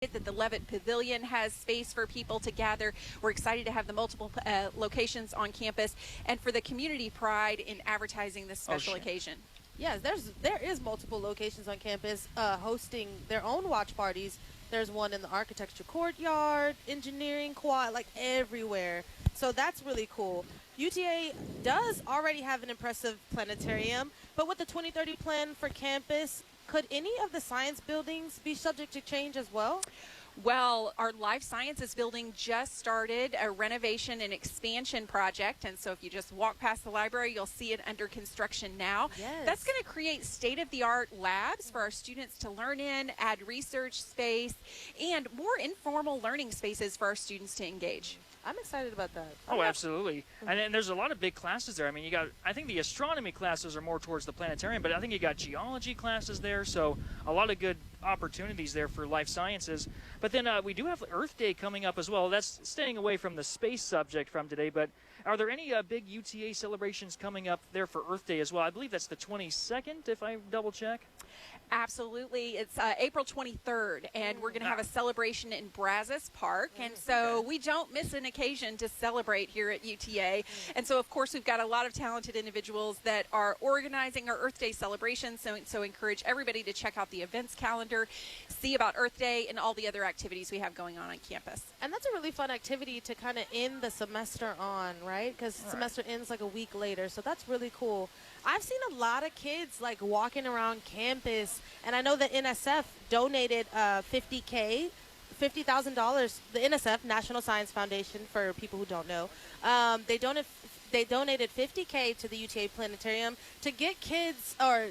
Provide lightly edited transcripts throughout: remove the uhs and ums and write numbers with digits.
that the Levitt Pavilion has space for people to gather. We're excited to have the multiple locations on campus and for the community pride in advertising this special occasion. Yes, there is multiple locations on campus hosting their own watch parties. There's one in the architecture courtyard, engineering quad, like everywhere. So that's really cool. UTA does already have an impressive planetarium, but with the 2030 plan for campus, could any of the science buildings be subject to change as well? Well, our life sciences building just started a renovation and expansion project, and so if you just walk past the library, you'll see it under construction now. Yes. That's going to create state-of-the-art labs for our students to learn in, add research space, and more informal learning spaces for our students to engage. I'm excited about that. Oh, absolutely. And there's a lot of big classes there. I mean, I think the astronomy classes are more towards the planetarium, but I think you got geology classes there, so a lot of good opportunities there for life sciences. But then we do have Earth Day coming up as well. That's staying away from the space subject from today, but are there any big UTA celebrations coming up there for Earth Day as well? I believe that's the 22nd, if I double check. Absolutely. It's April 23rd, and we're going to have a celebration in Brazos Park, and so we don't miss an occasion to celebrate here at UTA. And so, of course, we've got a lot of talented individuals that are organizing our Earth Day celebration, so encourage everybody to check out the events calendar, see about Earth Day and all the other activities we have going on campus. And that's a really fun activity to kind of end the semester on, right? Because semester ends like a week later, so that's really cool. I've seen a lot of kids like walking around campus, and I know that NSF donated $50,000. The NSF, National Science Foundation, for people who don't know, they donated $50,000 to the UTA Planetarium to get kids or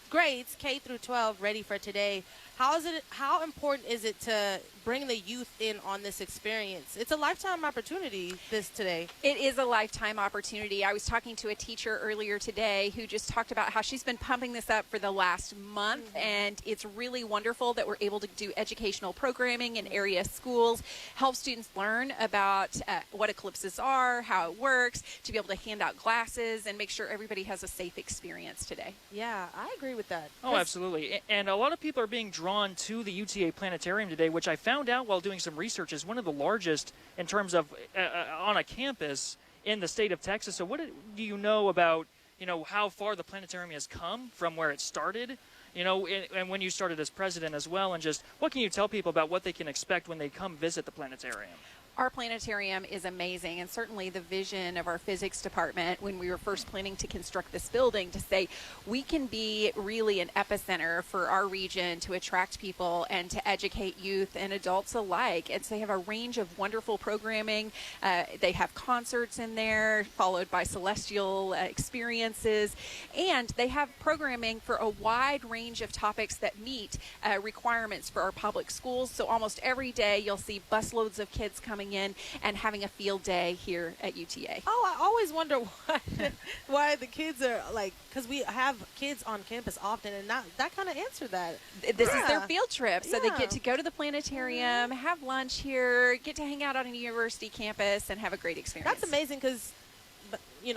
grades K through 12 ready for today. How important is it to bring the youth in on this experience? It's a lifetime opportunity today. It is a lifetime opportunity. I was talking to a teacher earlier today who just talked about how she's been pumping this up for the last month, and it's really wonderful that we're able to do educational programming in area schools, help students learn about what eclipses are, how it works, to be able to hand out glasses and make sure everybody has a safe experience today. Yeah, I agree with that. Oh, absolutely. And a lot of people are being drawn to the UTA Planetarium today, which I found out while doing some research is one of the largest in terms of on a campus in the state of Texas. So what do you know about, how far the planetarium has come from where it started, and when you started as president as well, and just what can you tell people about what they can expect when they come visit the planetarium? Our planetarium is amazing, and certainly the vision of our physics department when we were first planning to construct this building to say we can be really an epicenter for our region to attract people and to educate youth and adults alike. And so they have a range of wonderful programming. They have concerts in there followed by celestial experiences, and they have programming for a wide range of topics that meet requirements for our public schools. So almost every day you'll see busloads of kids coming in and having a field day here at UTA. Oh, I always wonder why the kids are like, because we have kids on campus often, and that kind of answered that. This is their field trip, so they get to go to the planetarium, have lunch here, get to hang out on a university campus, and have a great experience. That's amazing because,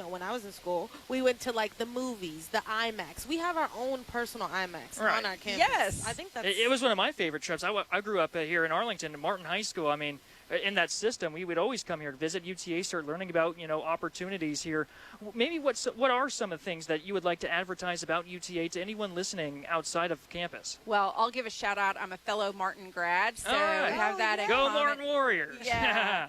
when I was in school, we went to like the movies, the IMAX. We have our own personal IMAX on our campus. Yes. I think that's... It was one of my favorite trips. I grew up here in Arlington, at Martin High School. I mean, in that system, we would always come here to visit UTA, start learning about, opportunities here. Maybe what are some of the things that you would like to advertise about UTA to anyone listening outside of campus? Well, I'll give a shout out. I'm a fellow Martin grad, so I have that in Go common. Martin Warriors! Yeah.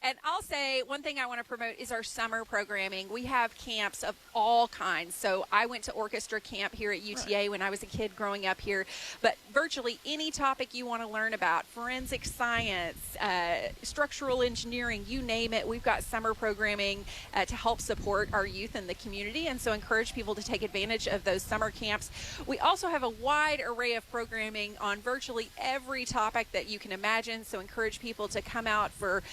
And I'll say one thing I want to promote is our summer programming. We have camps of all kinds. So I went to orchestra camp here at UTA when I was a kid growing up here. But virtually any topic you want to learn about, forensic science, structural engineering, you name it, we've got summer programming to help support our youth in the community. And so encourage people to take advantage of those summer camps. We also have a wide array of programming on virtually every topic that you can imagine. So encourage people to come out for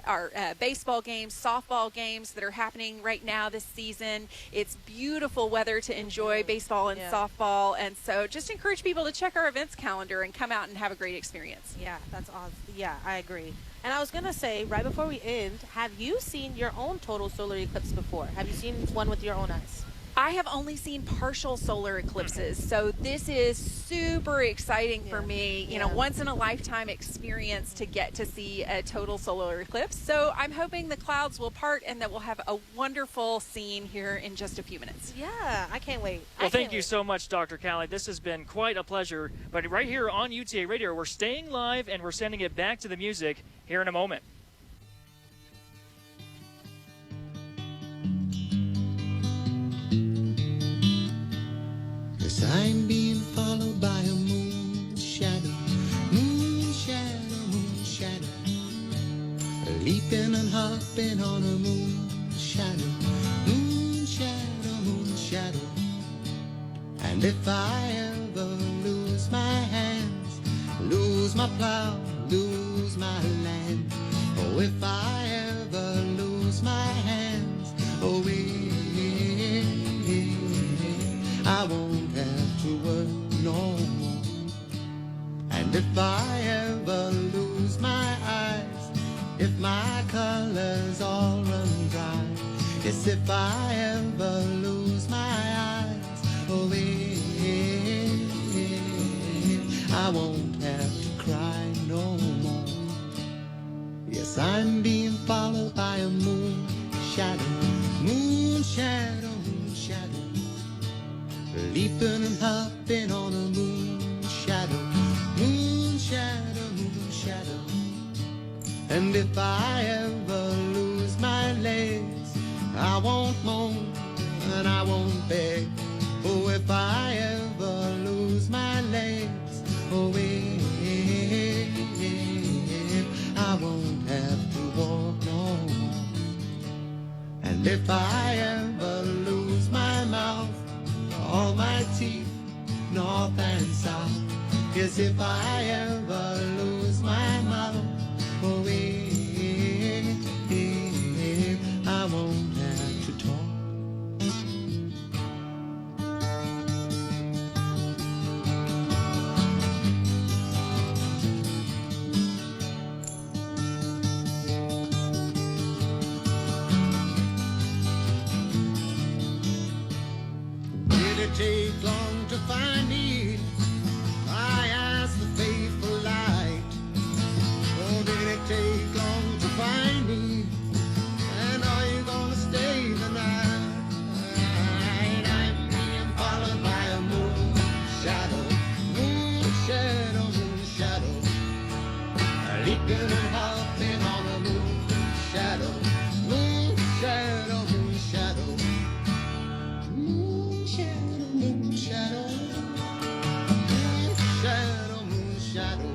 our baseball games, softball games that are happening right now this season. It's beautiful weather to enjoy baseball and softball, and so just encourage people to check our events calendar and come out and have a great experience. Yeah, that's awesome. Yeah, I agree. And I was going to say, right before we end, have you seen your own total solar eclipse before? Have you seen one with your own eyes? I have only seen partial solar eclipses, so this is super exciting for me. You know, once in a lifetime experience to get to see a total solar eclipse. So I'm hoping the clouds will part and that we'll have a wonderful scene here in just a few minutes. Yeah, I can't wait. Well, thank you so much, Dr. Callie. This has been quite a pleasure. But right here on UTA Radio, we're staying live and we're sending it back to the music here in a moment. Yes, I'm being followed by a moon shadow, moon shadow, moon shadow, leaping and hopping on a moon shadow, moon shadow, moon shadow. And if I ever lose my hands, lose my plow, lose my land, oh, if I ever lose my hands, oh, I won't have to work no more. And if I ever lose my eyes, if my colors all run dry, yes, if I ever lose my eyes, oh, I won't have to cry no more. Yes, I'm being followed by a moon shadow, moon shadow, moon shadow, leaping and hopping on a moon shadow, moon shadow, moon shadow. And if I ever lose my legs, I won't moan and I won't beg. Oh, if I ever lose my legs, oh, I won't have to walk no more. And if I ever lose my mouth, all my teeth, north and south, yes, if I ever lose my mouth, oh, I won't have to talk. Did it take long to find me? I asked the faithful light. Oh, did it take long to find me? And are you gonna stay the night? I'm being followed by a moon shadow, moon shadow, moon shadow, leaping and hopping on a moon shadow, moon shadow, moon shadow, moon shadow, moon shadow, moon shadow, moon shadow.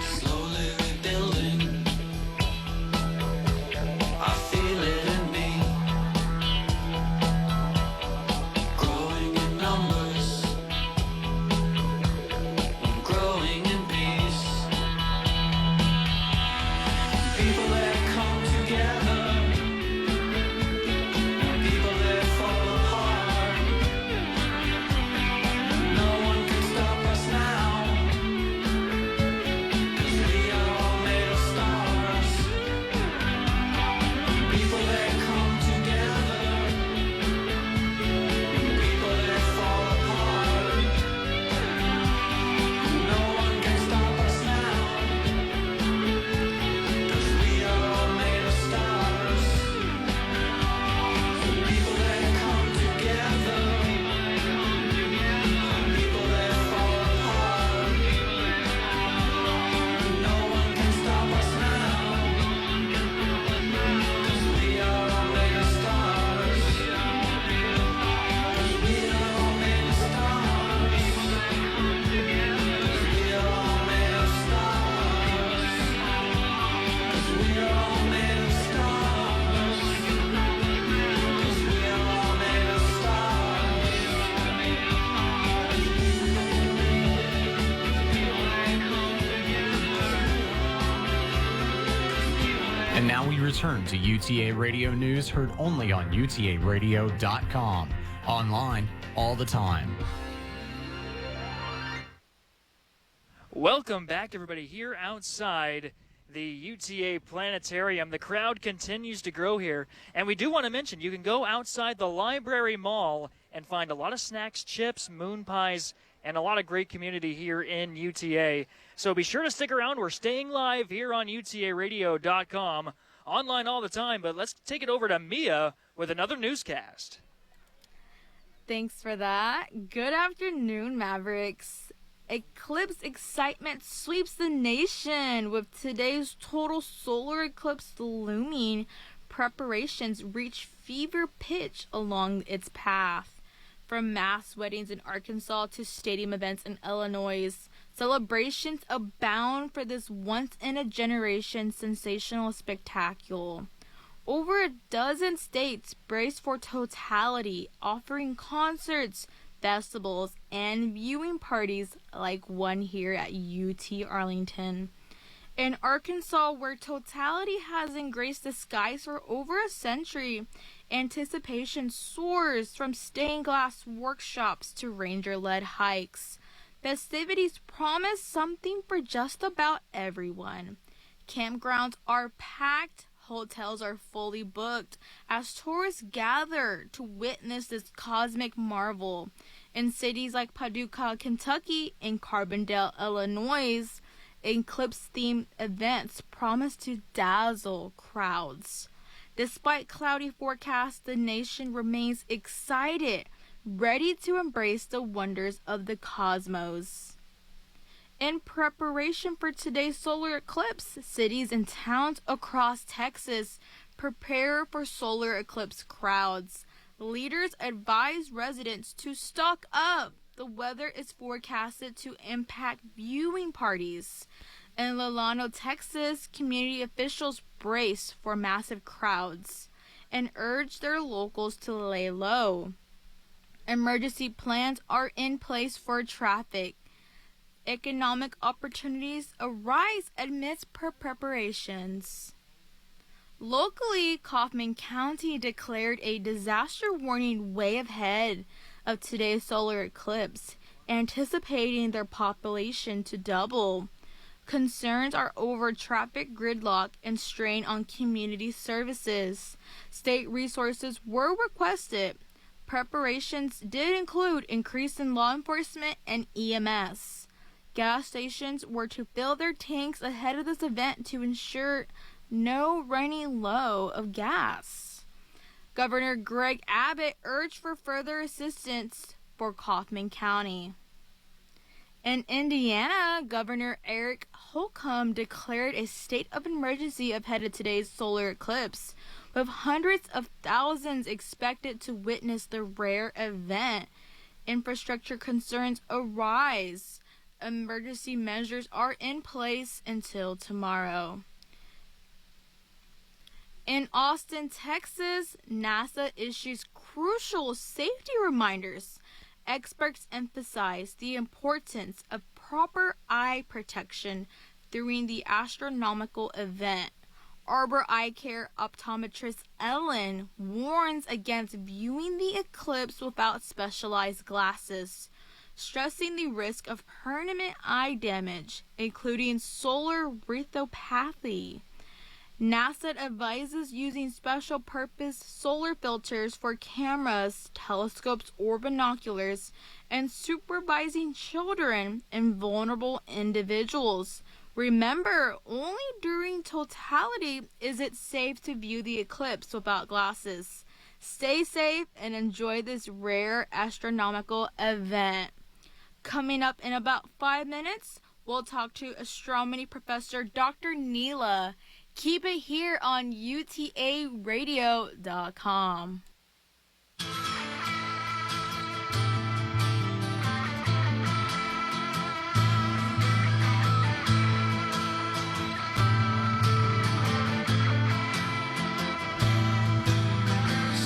Slowly rebuilding, I feel it in me, growing in numbers, growing in peace. People that come together, people that fall apart. No one can stop us now. We are all made of stars. People that come together, people that fall apart. No one can stop us now, 'cause we are all made of stars. People that come together, people that fall apart. No one can stop us now, 'cause we are all made of stars. 'Cause we are all made of stars. 'Cause we are all made of stars. 'Cause we are all made of stars. 'Cause we are all made of And now we return to UTA Radio News, heard only on utaradio.com. Online, all the time. Welcome back, everybody, here outside the UTA Planetarium. The crowd continues to grow here, and we do want to mention you can go outside the Library Mall and find a lot of snacks, chips, moon pies, and a lot of great community here in UTA. So be sure to stick around. We're staying live here on utaradio.com, online all the time, but let's take it over to Mia with another newscast. Thanks for that. Good afternoon, Mavericks. Eclipse excitement sweeps the nation with today's total solar eclipse looming. Preparations reach fever pitch along its path. From mass weddings in Arkansas to stadium events in Illinois, celebrations abound for this once-in-a-generation sensational spectacle. Over a dozen states brace for totality, offering concerts, festivals, and viewing parties like one here at UT Arlington. In Arkansas, where totality has engraced the skies for over a century, anticipation soars from stained glass workshops to ranger-led hikes. Festivities promise something for just about everyone. Campgrounds are packed, hotels are fully booked as tourists gather to witness this cosmic marvel. In cities like Paducah, Kentucky, and Carbondale, Illinois, eclipse-themed events promise to dazzle crowds. Despite cloudy forecasts, the nation remains excited, ready to embrace the wonders of the cosmos. In preparation for today's solar eclipse, cities and towns across Texas prepare for solar eclipse crowds. Leaders advise residents to stock up. The weather is forecasted to impact viewing parties. In Lalano, Texas, community officials brace for massive crowds and urge their locals to lay low. Emergency plans are in place for traffic. Economic opportunities arise amidst preparations. Locally, Kaufman County declared a disaster warning way ahead of today's solar eclipse, anticipating their population to double. Concerns are over traffic gridlock and strain on community services. State resources were requested. Preparations did include increase in law enforcement and EMS. Gas stations were to fill their tanks ahead of this event to ensure no running low of gas. Governor Greg Abbott urged for further assistance for Kaufman County. In Indiana, Governor Eric Holcomb declared a state of emergency ahead of today's solar eclipse, with hundreds of thousands expected to witness the rare event. Infrastructure concerns arise. emergency measures are in place until tomorrow. In Austin, Texas, NASA issues crucial safety reminders. Experts emphasize the importance of proper eye protection during the astronomical event. Arbor Eye Care optometrist Ellen warns against viewing the eclipse without specialized glasses, stressing the risk of permanent eye damage, including solar retinopathy. NASA advises using special purpose solar filters for cameras, telescopes, or binoculars, and supervising children and vulnerable individuals. Remember, only during totality is it safe to view the eclipse without glasses. Stay safe and enjoy this rare astronomical event. Coming up in about 5 minutes, we'll talk to astronomy professor Dr. Neela. Keep it here on UTARadio.com.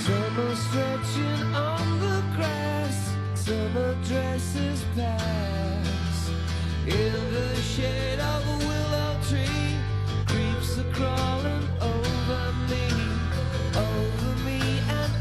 Summer stretching on the grass, summer dresses pass. In the shade of a willow tree, creeps are crawling over me and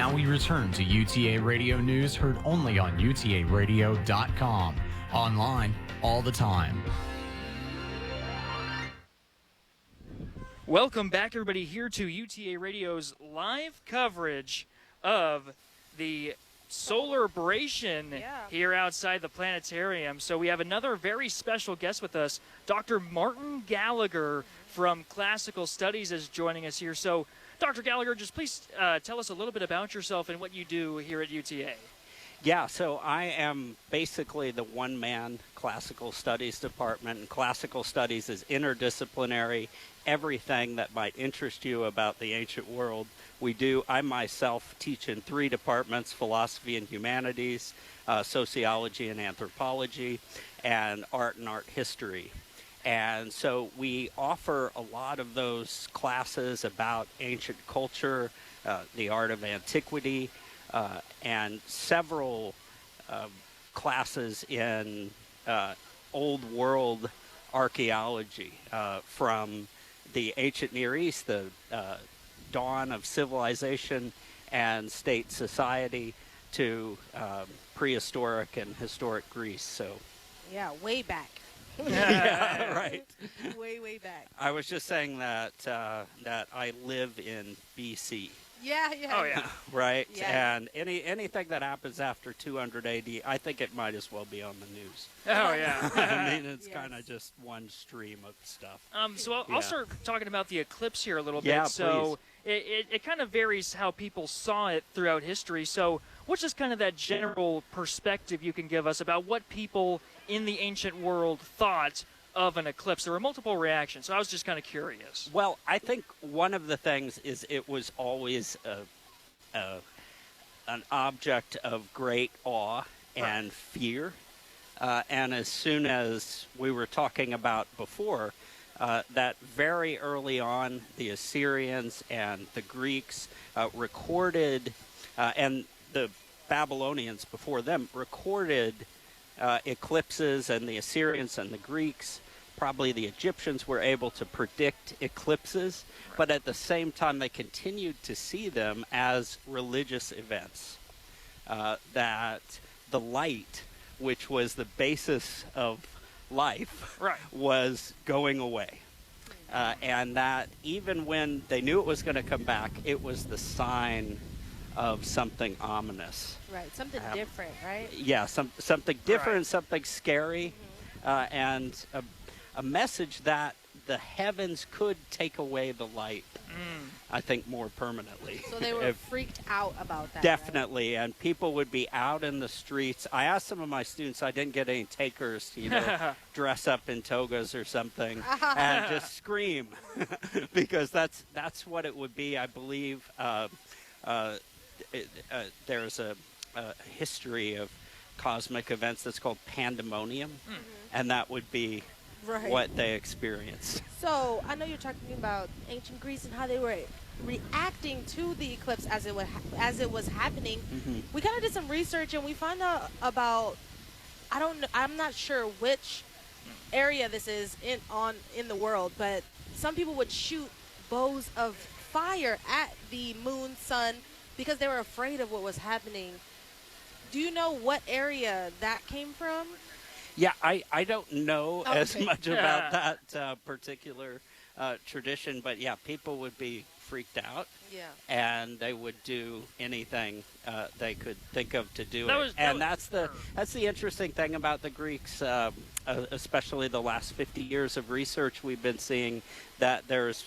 Now we return to UTA Radio News heard only on utaradio.com. Online all the time. Welcome back, everybody, here to UTA Radio's live coverage of the Solar-bration here outside the planetarium. So we have another very special guest with us. Dr. Martin Gallagher from Classical Studies is joining us here. So, Dr. Gallagher, just please tell us a little bit about yourself and what you do here at UTA. Yeah, so I am basically the one-man Classical Studies department, and Classical Studies is interdisciplinary, everything that might interest you about the ancient world. We do. I myself teach in 3 departments: philosophy and humanities, sociology and anthropology, and art history. And so we offer a lot of those classes about ancient culture, the art of antiquity, and several classes in old world archaeology from the ancient Near East, the dawn of civilization and state society, to prehistoric and historic Greece. So, Yeah, way back. yeah, right. way back. I was just saying that that I live in BC. Yeah. Oh, yeah. Right, Yeah. and anything that happens after 200 AD, I think it might as well be on the news. Oh, yeah. I mean, it's Yes. kind of just one stream of stuff. So I'll Yeah. start talking about the eclipse here a little bit. Yeah, So it kind of varies how people saw it throughout history. So what's just kind of that general perspective you can give us about what people in the ancient world thought of an eclipse? There were multiple reactions, so I was just kind of curious. Well, I think one of the things is it was always an object of great awe and fear. And as soon as we were talking about before, that very early on, the Assyrians and the Greeks recorded, and the Babylonians before them recorded eclipses, and the Assyrians and the Greeks, probably the Egyptians, were able to predict eclipses, but at the same time they continued to see them as religious events. That the light, which was the basis of life, Right. was going away. And that even when they knew it was going to come back, it was the sign of something ominous. Right, something different, right? Yeah, something different, Right. something scary, and a message that the heavens could take away the light, I think, more permanently. So they were If- freaked out about that. Definitely, and people would be out in the streets. I asked some of my students, I didn't get any takers to, dress up in togas or something and just scream, because that's what it would be. I believe there's a history of cosmic events that's called pandemonium, and that would be Right. what they experienced. So I know you're talking about ancient Greece and how they were reacting to the eclipse as it was happening. We kind of did some research and we found out about, I don't know, I'm not sure which area this is in the world, but some people would shoot bows of fire at the moon, sun, because they were afraid of what was happening. Do you know what area that came from? Yeah, I don't know as Okay. much about that particular tradition, but yeah, people would be freaked out, Yeah. and they would do anything they could think of to do That it. was- And that that's the interesting thing about the Greeks, especially the last 50 years of research we've been seeing, that there's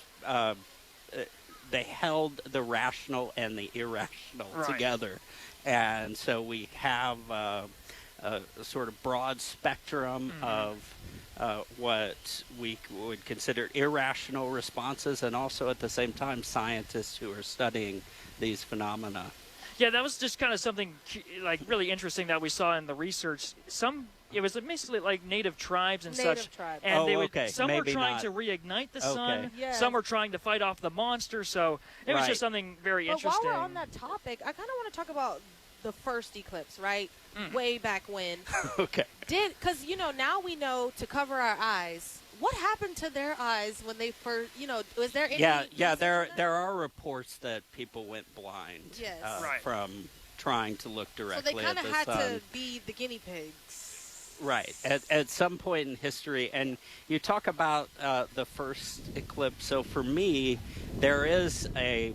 they held the rational and the irrational Right. together, and so we have a sort of broad spectrum of what we would consider irrational responses, and also at the same time scientists who are studying these phenomena. Yeah, that was just kind of something like really interesting that we saw in the research. It was basically like native tribes and Native such, tribes. and Oh, they would. okay. Some Maybe were trying not. to reignite the Okay. sun. Yeah. Some were trying to fight off the monster. So it was Right. just something very But interesting. while we're on that topic, I kind of want to talk about the first eclipse, right? Way back when. Okay. Because, now we know to cover our eyes, what happened to their eyes when they first, was there any? Yeah, reason there for that? there are reports that people went blind Yes. Right. from trying to look So directly they kind at of the had sun. to be the guinea pigs. Right. At some point in history, and you talk about the first eclipse. So for me, there is I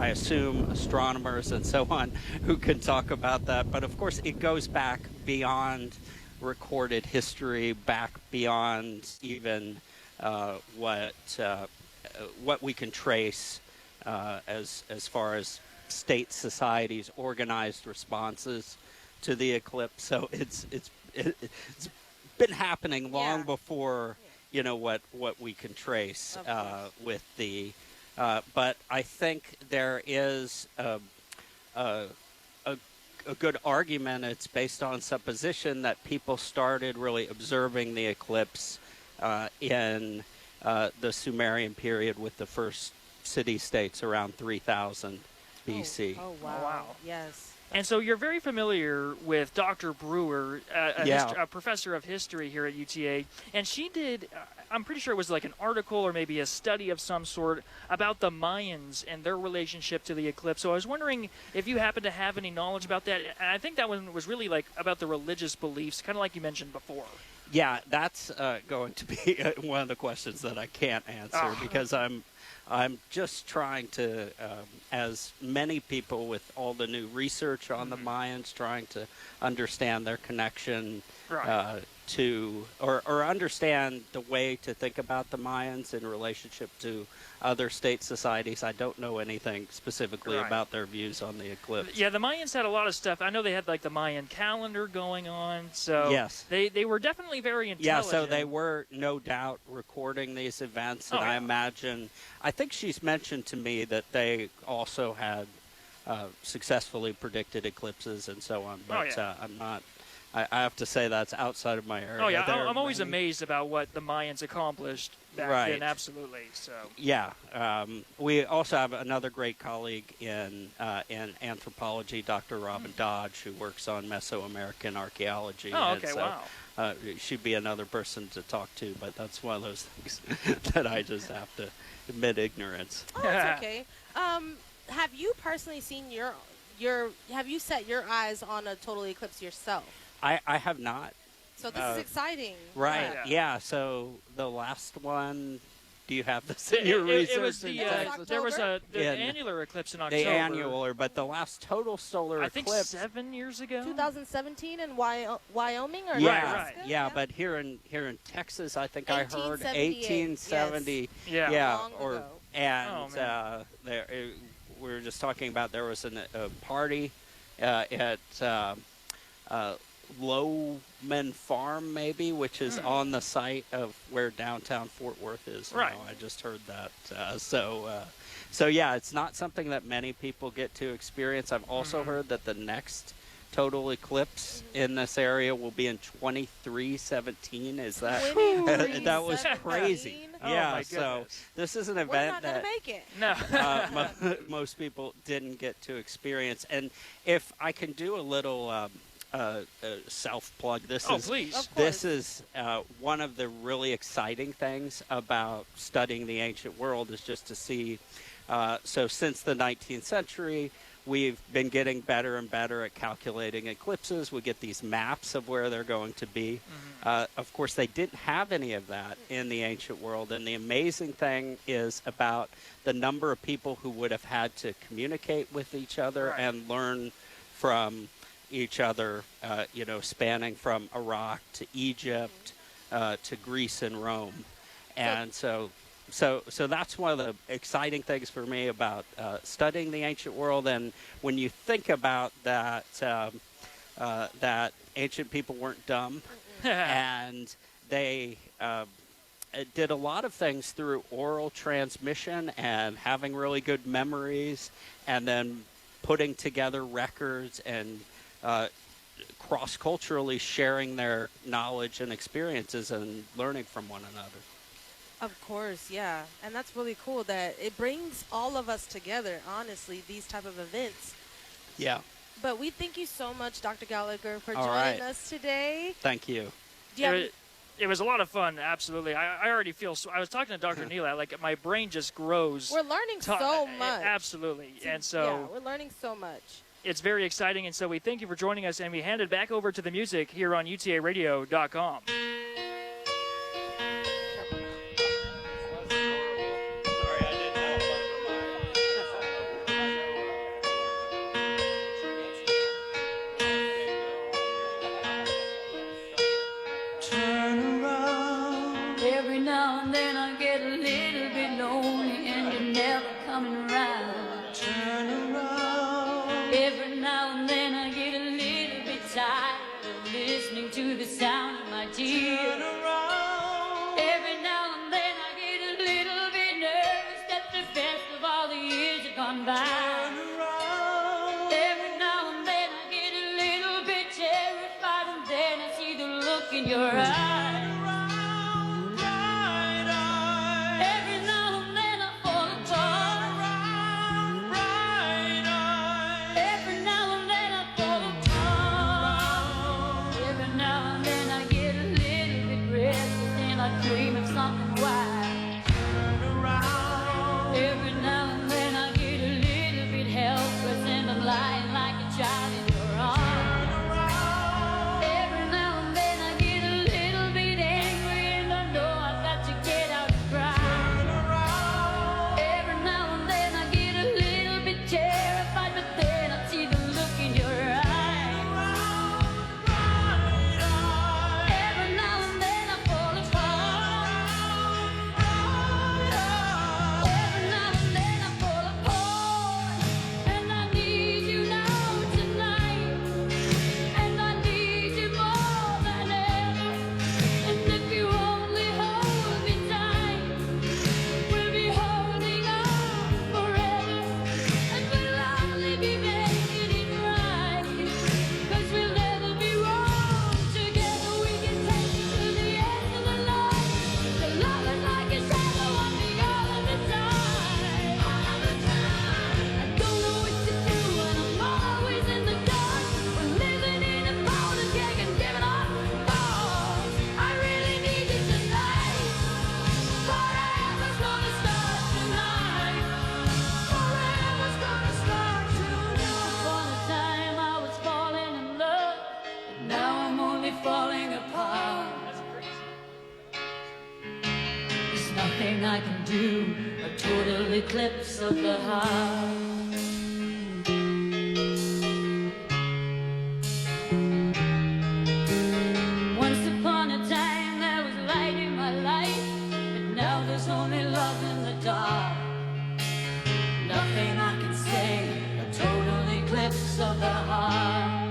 assume astronomers and so on who can talk about that. But of course, it goes back beyond recorded history, back beyond even what we can trace as far as state societies' organized responses to the eclipse. So it's been happening long Yeah. before what we can trace Of course. with the. But I think there is a good argument. It's based on supposition that people started really observing the eclipse in the Sumerian period with the first city-states around 3000 BC. Oh, wow. wow. Yes. And so you're very familiar with Dr. Brewer, Yeah. a professor of history here at UTA, and she did, I'm pretty sure it was like an article or maybe a study of some sort about the Mayans and their relationship to the eclipse. So I was wondering if you happen to have any knowledge about that. And I think that one was really like about the religious beliefs, kind of like you mentioned before. Yeah, that's going to be one of the questions that I can't answer because I'm just trying to, as many people with all the new research on the Mayans, trying to understand their connection Right. to, or understand the way to think about the Mayans in relationship to other state societies. I don't know anything specifically Right. about their views on the eclipse. Yeah, the Mayans had a lot of stuff. I know they had like the Mayan calendar going on, so Yes. they were definitely very Yeah, intelligent. so they were no doubt recording these events, and Oh, I yeah. imagine, I think she's mentioned to me that they also had successfully predicted eclipses and so on, but yeah. I'm not, I have to say that's outside of my area. Oh yeah, There are I'm always many- amazed about what the Mayans accomplished back Right. then. Absolutely. So Yeah, we also have another great colleague in anthropology, Dr. Robin Dodge, who works on Mesoamerican archeology. Oh, and okay, so, wow. she'd be another person to talk to, but that's one of those things that I just have to admit ignorance. Oh, that's okay. Have you personally seen have you set your eyes on a total eclipse yourself? I have not. So this is exciting. Right. Yeah. Yeah. So the last one, do you have this in your research? it was the October? there was the In annular eclipse in the October. annular, but the last total solar I think eclipse. 7 years ago. 2017 in Wyoming or Yeah, Nebraska? yeah, but here in Texas, I think I heard 1878, 1870. Yeah. Long ago. And Oh, man. we were just talking about there was a party at Lowman Farm, maybe, which is on the site of where downtown Fort Worth is. Right. Now. I just heard that. So yeah, it's not something that many people get to experience. I've also heard that the next total eclipse in this area will be in 2317. Is that 2317. that was crazy? Oh, Yeah. my So goodness. this is an We're event not going that to make it. No. most people didn't get to experience. And if I can do a little self-plug, this Oh, is please. Of this course. is one of the really exciting things about studying the ancient world is just to see. So since the 19th century, we've been getting better and better at calculating eclipses. We get these maps of where they're going to be. Of course, they didn't have any of that in the ancient world. And the amazing thing is about the number of people who would have had to communicate with each other Right. and learn from each other, spanning from Iraq to Egypt to Greece and Rome. And so that's one of the exciting things for me about studying the ancient world. And when you think about that, that ancient people weren't dumb, and they did a lot of things through oral transmission and having really good memories, and then putting together records and cross-culturally sharing their knowledge and experiences and learning from one another. Of course, yeah. And that's really cool that it brings all of us together, honestly, these type of events. Yeah. But we thank you so much, Dr. Gallagher, for All joining right. us today. Thank you. Do you have, It was a lot of fun, absolutely. I already feel. I was talking to Dr. Neela, like my brain just grows. We're learning so much. Absolutely, and yeah, so we're learning so much. it's very exciting. And so we thank you for joining us, and we hand it back over to the music here on UTARadio.com. Turn around. Every now and then I get a little bit lonely and you're never coming around. Turn around. Every now and then I get a little bit tired of listening to the sound of my tears. Turn around. Every now and then I get a little bit nervous that the best of all the years have gone by. Turn around. Every now and then I get a little bit terrified and then I see the look in your eyes. Every now and then I fall apart. Every now and then I fall apart. Every now and then I get a little bit restless and I dream of something wild. Every now and then I get a little bit helpless and I'm lying like a child in your arms. Every now and then I get a little bit angry and I know I've got to get out and cry. Every now and then I get a little bit terrified, but then I see the look in your eyes. Every now and then I fall apart. Every now and then I fall apart. And I need you now tonight. And I need you more than ever. And if you only hold me tight, we'll be holding on forever. And we'll only be making it right. 'Cause we'll never be wrong together. We can take it to the end of the line. The love is like a shadow on me all of the time. I don't know what to do and I'm always in the dark. We're living in a powder keg and giving up balls. I really need you tonight. Forever's gonna start tonight. Forever's gonna start tonight. Upon a time I was falling in love, but now I'm only falling apart. There's nothing I can do, a total eclipse of the heart. Once upon a time there was light in my life, but now there's only love in the dark. Nothing I can say, a total eclipse of the heart.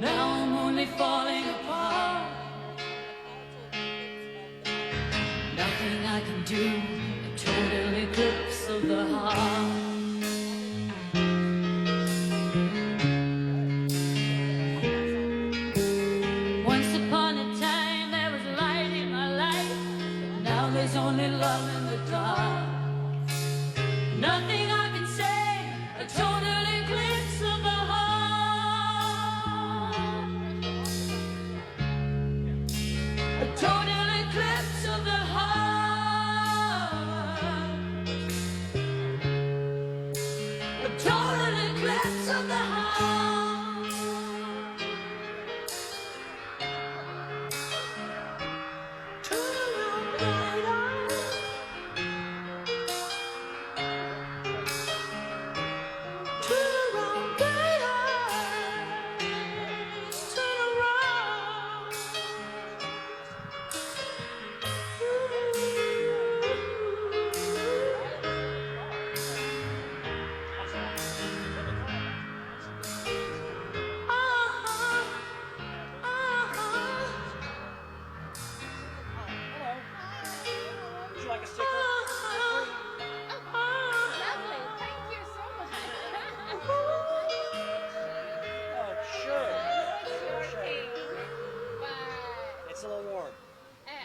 Now I'm only falling apart. Nothing I can do, a total eclipse of the heart. Once upon a time there was light in my life, but now there's only love in the dark. Nothing I can say, a total eclipse of the heart. A total eclipse of the heart. A total eclipse of the heart. Turn around, brighter. Turn around, brighter. Turn around. Would you like a sticker? Lovely. Thank you so much. Oh, sure. Okay. But It's a little warm.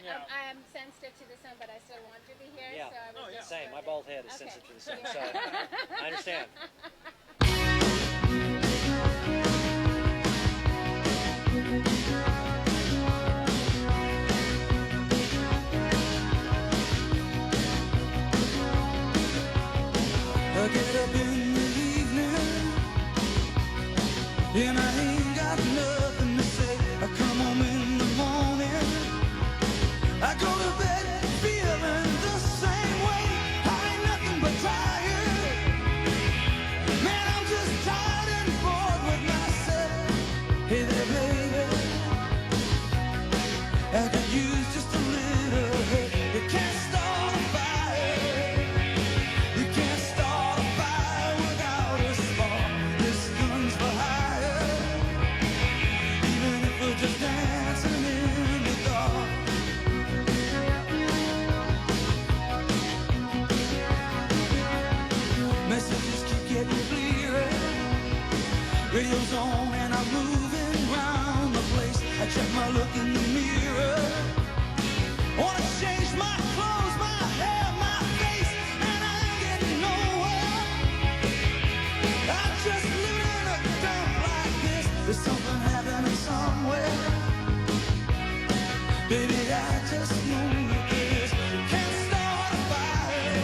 Yeah. I'm sensitive to the sun, but I still want to be here. Yeah. So I was just Same. My bald head is sensitive to the sun, so I understand. I get up in the evening and I ain't got nothing to say. I come home in the morning, I go to bed feeling the same way. I ain't nothing but tired. Man, I'm just tired and bored with myself. Hey there, baby, I could use just a little help. You can't start a fire. You can't start a fire without a spark. This gun's for hire. Even if we're just dancing in the dark. Messages keep getting clearer. Radio's on and I'm moving round the place. I check my look in the mirror. Wanna change my clothes, my hair, my face, and I ain't getting nowhere. I'm just living in a dump like this. There's something happening somewhere. Baby, I just know it is. You can't start a fire.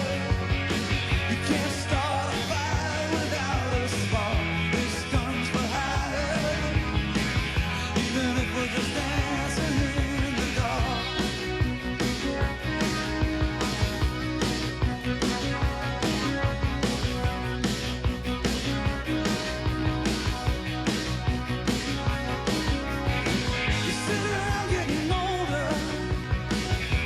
You can't start a fire without a spark. This gun's for hire. Even if we're just dancing in the dark. You sit around getting older.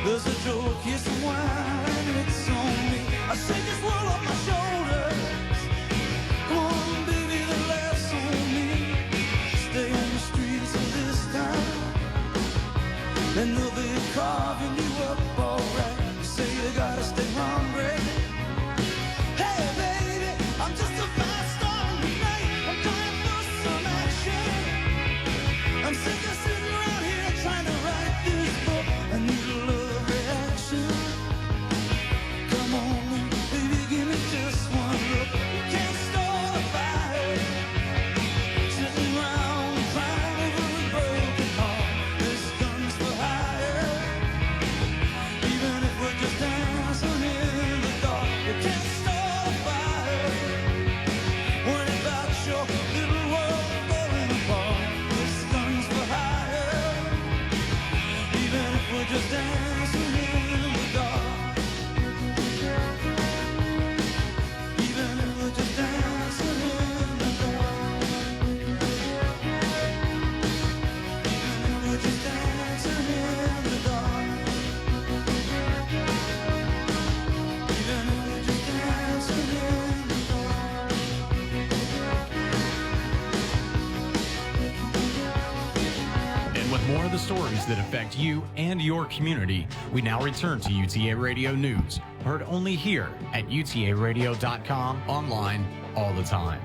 There's a joke, here's some wine, it's on me. I shake this world off my shoulders. Come on, baby, the laughs on me. Stay on the streets of this town, and they'll be carving you up alright. You say you gotta stay hungry. Hey, baby, I'm just a fast star tonight. I'm dying for some action. I'm sick of sitting around here trying to write this book. I need a love reaction. Come on, baby, give me just one look. You can't start a fire. Sitting around crying over a broken heart. This gun's for hire. Even if we're just dancing in the dark. You can't start a fire. Worry about your little world falling apart. This gun's for hire. Even if we're just dancing in the dark. Even if we're just dancing in the dark. Even if we're just dancing in the dark. Even if we're just dancing in the dark. With more of the stories that affect you and your community, we now return to UTA Radio News, heard only here at utaradio.com, online all the time.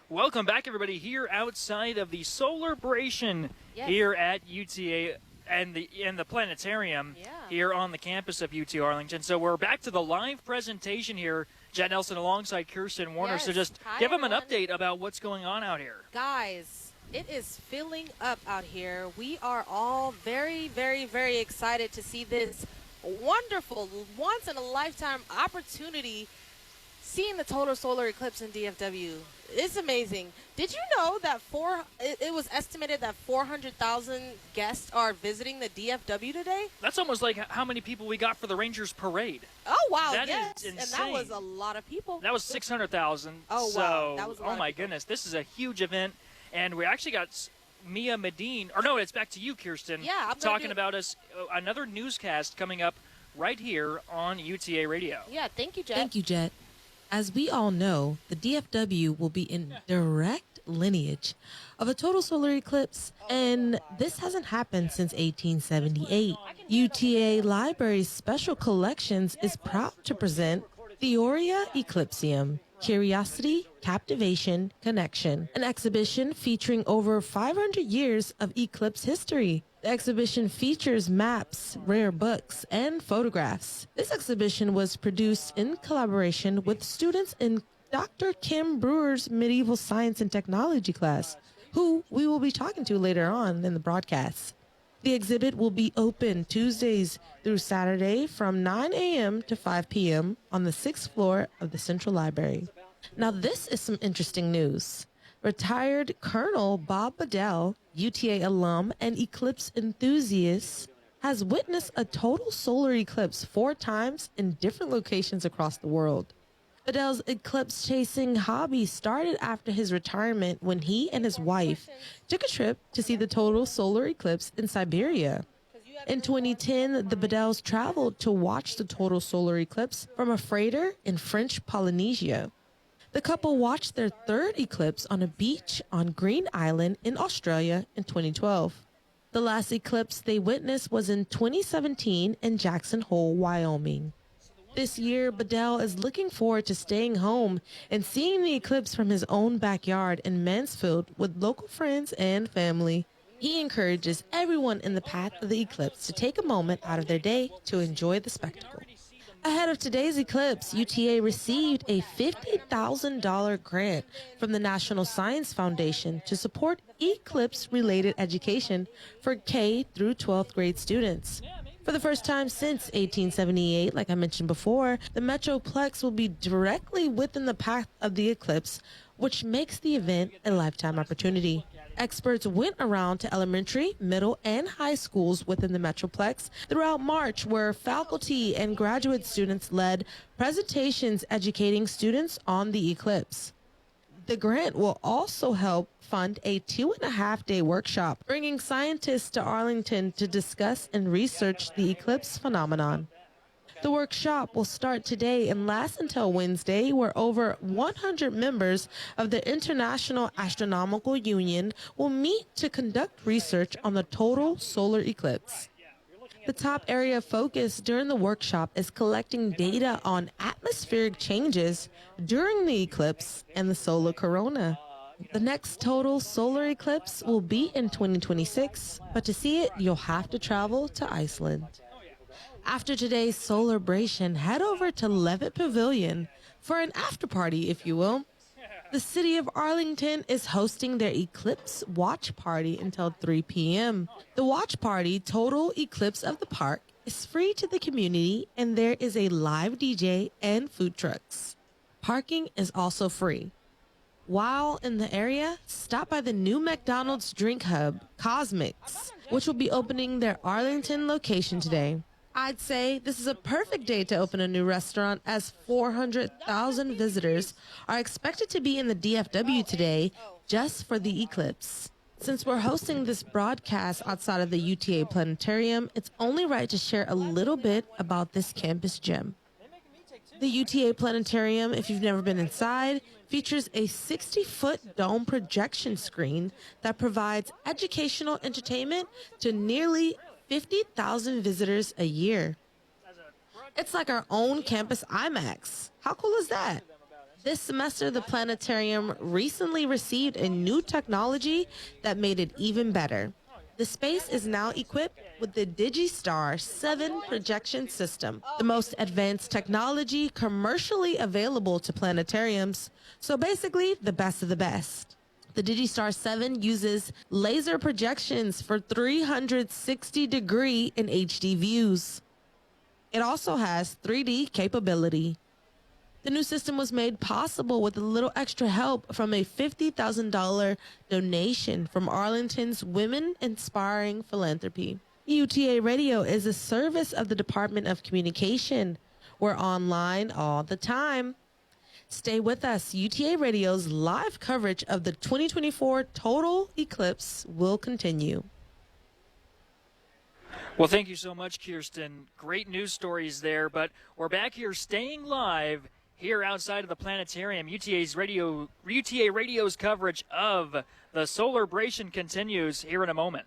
Welcome back, everybody, here outside of the Solarbration here at UTA and the planetarium here on the campus of UT Arlington. So we're back to the live presentation here. Jet Nelson alongside Kirsten Warner. Yes. So just Hi, give them an everyone. update about what's going on out here. Guys, it is filling up out here. We are all very, very, very excited to see this wonderful, once-in-a-lifetime opportunity seeing the total solar eclipse in DFW. It's amazing. Did you know that it was estimated that 400,000 guests are visiting the DFW today? That's almost like how many people we got for the Rangers Parade. Oh, wow, That yes. is And that insane. was a lot of people. That was 600,000. Oh, so, wow. That was a lot oh of my people. goodness. This is a huge event. And we actually got Mia Medine. Or no, it's back to you, Kirsten. Yeah, I'm gonna talking do- about another newscast coming up right here on UTA Radio. Yeah, thank you, Jet. Thank you, Jet. As we all know, the DFW will be in direct lineage of a total solar eclipse, and this hasn't happened since 1878. UTA Library's Special Collections is proud to present Theoria Eclipsium, Curiosity, Captivation, Connection, an exhibition featuring over 500 years of eclipse history. The exhibition features maps, rare books, and photographs. This exhibition was produced in collaboration with students in Dr. Kim Brewer's Medieval Science and Technology class, who we will be talking to later on in the broadcast. The exhibit will be open Tuesdays through Saturday from 9 a.m. to 5 p.m. on the 6th floor of the Central Library. Now, this is some interesting news. Retired Colonel Bob Bedell, UTA alum and eclipse enthusiast, has witnessed a total solar eclipse 4 times in different locations across the world. Bedell's eclipse-chasing hobby started after his retirement when he and his wife took a trip to see the total solar eclipse in Siberia. In 2010, the Bedells traveled to watch the total solar eclipse from a freighter in French Polynesia. The couple watched their 3rd eclipse on a beach on Green Island in Australia in 2012. The last eclipse they witnessed was in 2017 in Jackson Hole, Wyoming. This year, Bedell is looking forward to staying home and seeing the eclipse from his own backyard in Mansfield with local friends and family. He encourages everyone in the path of the eclipse to take a moment out of their day to enjoy the spectacle. Ahead of today's eclipse, UTA received a $50,000 grant from the National Science Foundation to support eclipse-related education for K through 12th grade students. For the first time since 1878, like I mentioned before, the Metroplex will be directly within the path of the eclipse, which makes the event a lifetime opportunity. Experts went around to elementary, middle, and high schools within the Metroplex throughout March, where faculty and graduate students led presentations educating students on the eclipse. The grant will also help fund a 2.5-day workshop, bringing scientists to Arlington to discuss and research the eclipse phenomenon. The workshop will start today and last until Wednesday, where over 100 members of the International Astronomical Union will meet to conduct research on the total solar eclipse. The top area of focus during the workshop is collecting data on atmospheric changes during the eclipse and the solar corona. The next total solar eclipse will be in 2026, but to see it, you'll have to travel to Iceland. After today's Solarbration, head over to Levitt Pavilion for an after party, if you will. The city of Arlington is hosting their Eclipse Watch Party until 3 p.m. The watch party, Total Eclipse of the Park, is free to the community, and there is a live DJ and food trucks. Parking is also free. While in the area, stop by the new McDonald's drink hub, Cosmics, which will be opening their Arlington location today. I'd say this is a perfect day to open a new restaurant, as 400,000 visitors are expected to be in the DFW today just for the eclipse. Since we're hosting this broadcast outside of the UTA Planetarium, it's only right to share a little bit about this campus gem. The UTA Planetarium, if you've never been inside, features a 60-foot dome projection screen that provides educational entertainment to nearly 50,000 visitors a year. It's like our own campus IMAX. How cool is that? This semester, the planetarium recently received a new technology that made it even better. The space is now equipped with the Digistar 7 projection system, the most advanced technology commercially available to planetariums. So basically, the best of the best. The Digistar 7 uses laser projections for 360-degree and HD views. It also has 3D capability. The new system was made possible with a little extra help from a $50,000 donation from Arlington's Women Inspiring Philanthropy. UTA Radio is a service of the Department of Communication. We're online all the time. Stay with us. UTA Radio's live coverage of the 2024 Total Eclipse will continue. Well, thank you so much, Kirsten. Great news stories there, but we're back here staying live here outside of the planetarium. UTA Radio's coverage of the Solarbration continues here in a moment.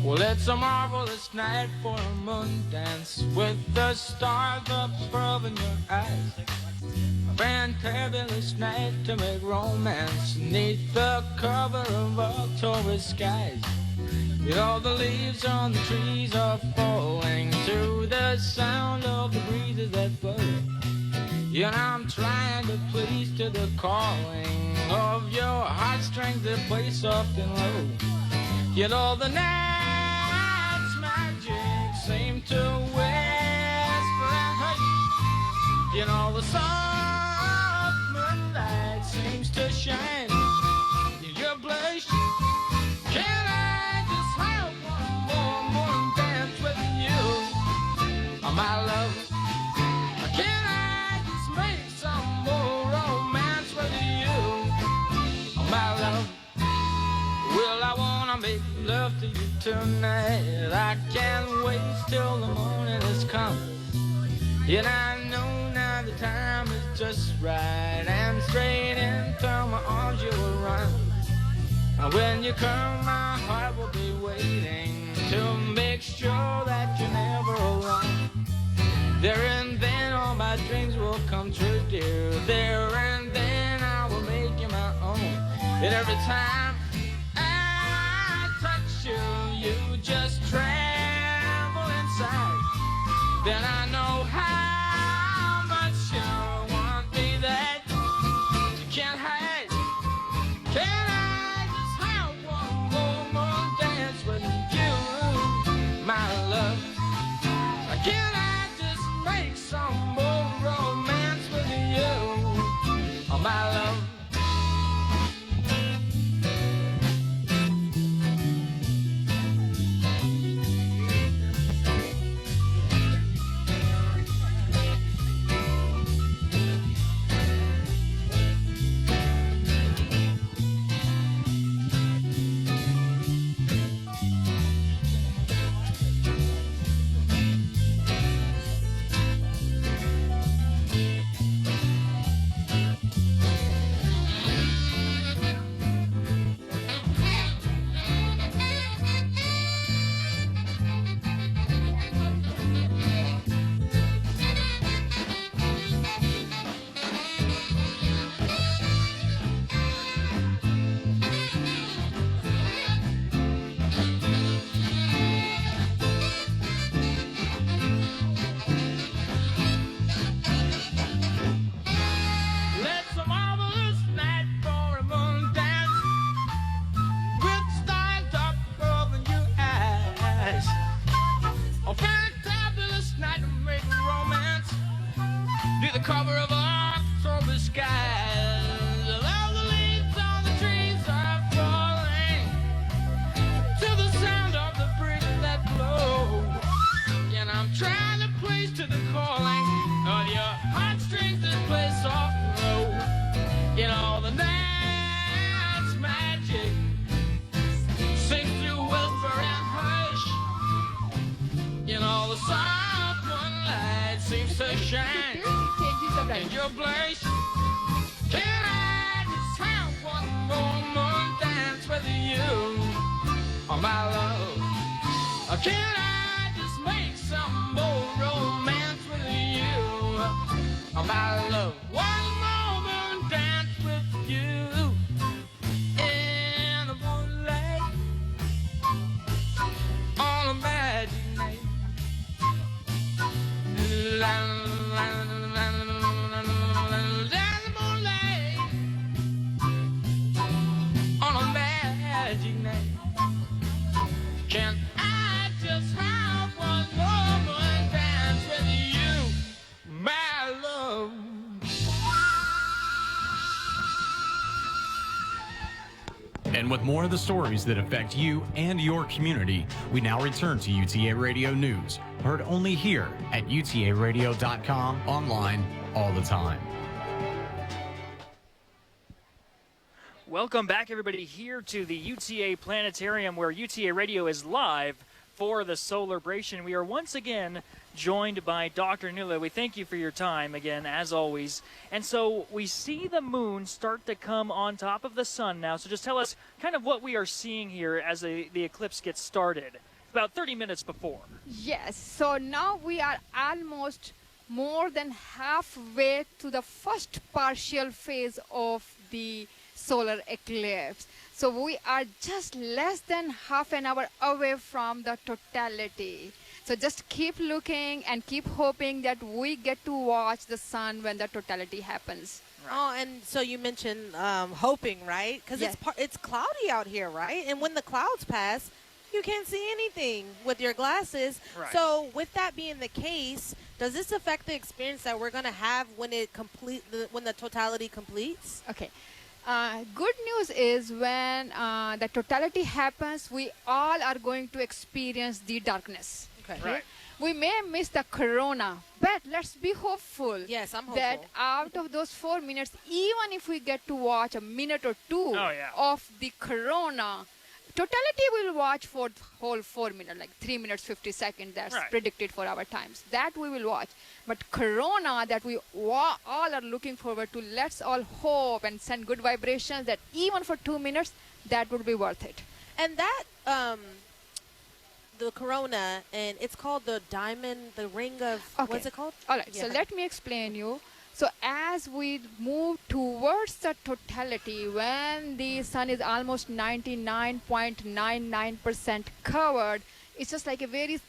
Well, it's a marvelous night for a moon dance with the stars up above in your eyes. A fantabulous night to make romance neath the cover of October skies. You know the leaves on the trees are falling to the sound of the breezes that blow. You know I'm trying to please to the calling of your heartstrings that play soft and low. You know the night's magic seem to whisper and hush. You know the soft moonlight seems to shine in your blush. Can I just have one more dance with you, oh, my love? Can I just make some more romance with you, oh, my love? Well, I wanna make love to you tonight. I can't wait till the morning has come. And I know now the time is just right, and straight into my arms you will run. And when you come, my heart will be waiting to make sure that you're never alone. There and then all my dreams will come true, dear. There and then I will make you my own. And every time I touch you, you just tremble inside. Then I know how much you want me that you can't hide. Can I just have one more dance with you, my love? Can I just make some more romance with you, oh, my love? Let's a marvelous night for a moon dance with stars up above in your eyes. A fantabulous night to make romance near the cover of October skies. All the leaves on the trees are falling to the sound of the breeze that blow. And I'm trying to please to the calling of your heartstrings that play soft and low. You know the night's magic seems to whisper and in your place. Can I just have one more moon dance with you, oh my love? Or can I just make some more romance with you, oh my love? One more moon dance with you in the moonlight on a magic night. La, la, la, la, la, la, the moonlight on a magic night. Can I just have one moment dance with you, my love? And with more of the stories that affect you and your community, we now return to UTA Radio News, heard only here at utaradio.com, online all the time. Welcome back, everybody, here to the UTA Planetarium, where UTA Radio is live for the Solarbration. We are once again joined by Dr. Nula. We thank you for your time again, as always. And so we see the moon start to come on top of the sun now. So just tell us kind of what we are seeing here as the eclipse gets started. About 30 minutes before. Yes, so now we are almost more than halfway to the first partial phase of the solar eclipse. So we are just less than half an hour away from the totality. So just keep looking and keep hoping that we get to watch the sun when the totality happens. Right. Oh, and so you mentioned hoping, right? Because Yes. it's cloudy out here, right? And when the clouds pass, you can't see anything with your glasses. Right. So with that being the case, does this affect the experience that we're going to have when when the totality completes? Okay. Good news is when the totality happens, we all are going to experience the darkness. Okay. Right. We may miss the corona, but let's be hopeful. Yes, I'm hopeful. That out of those 4 minutes, even if we get to watch a minute or two Oh, yeah. of the corona, totality will watch for the whole 4 minutes, like 3 minutes 50 seconds. That's Right. predicted for our times. That we will watch. But corona, that we all are looking forward to, let's all hope and send good vibrations that even for 2 minutes, that would be worth it. And that, the corona, and it's called the diamond, the ring of, Okay. what's it called? All right, so Yeah. let me explain you. So as we move towards the totality, when the sun is almost 99.99% covered, it's just like a very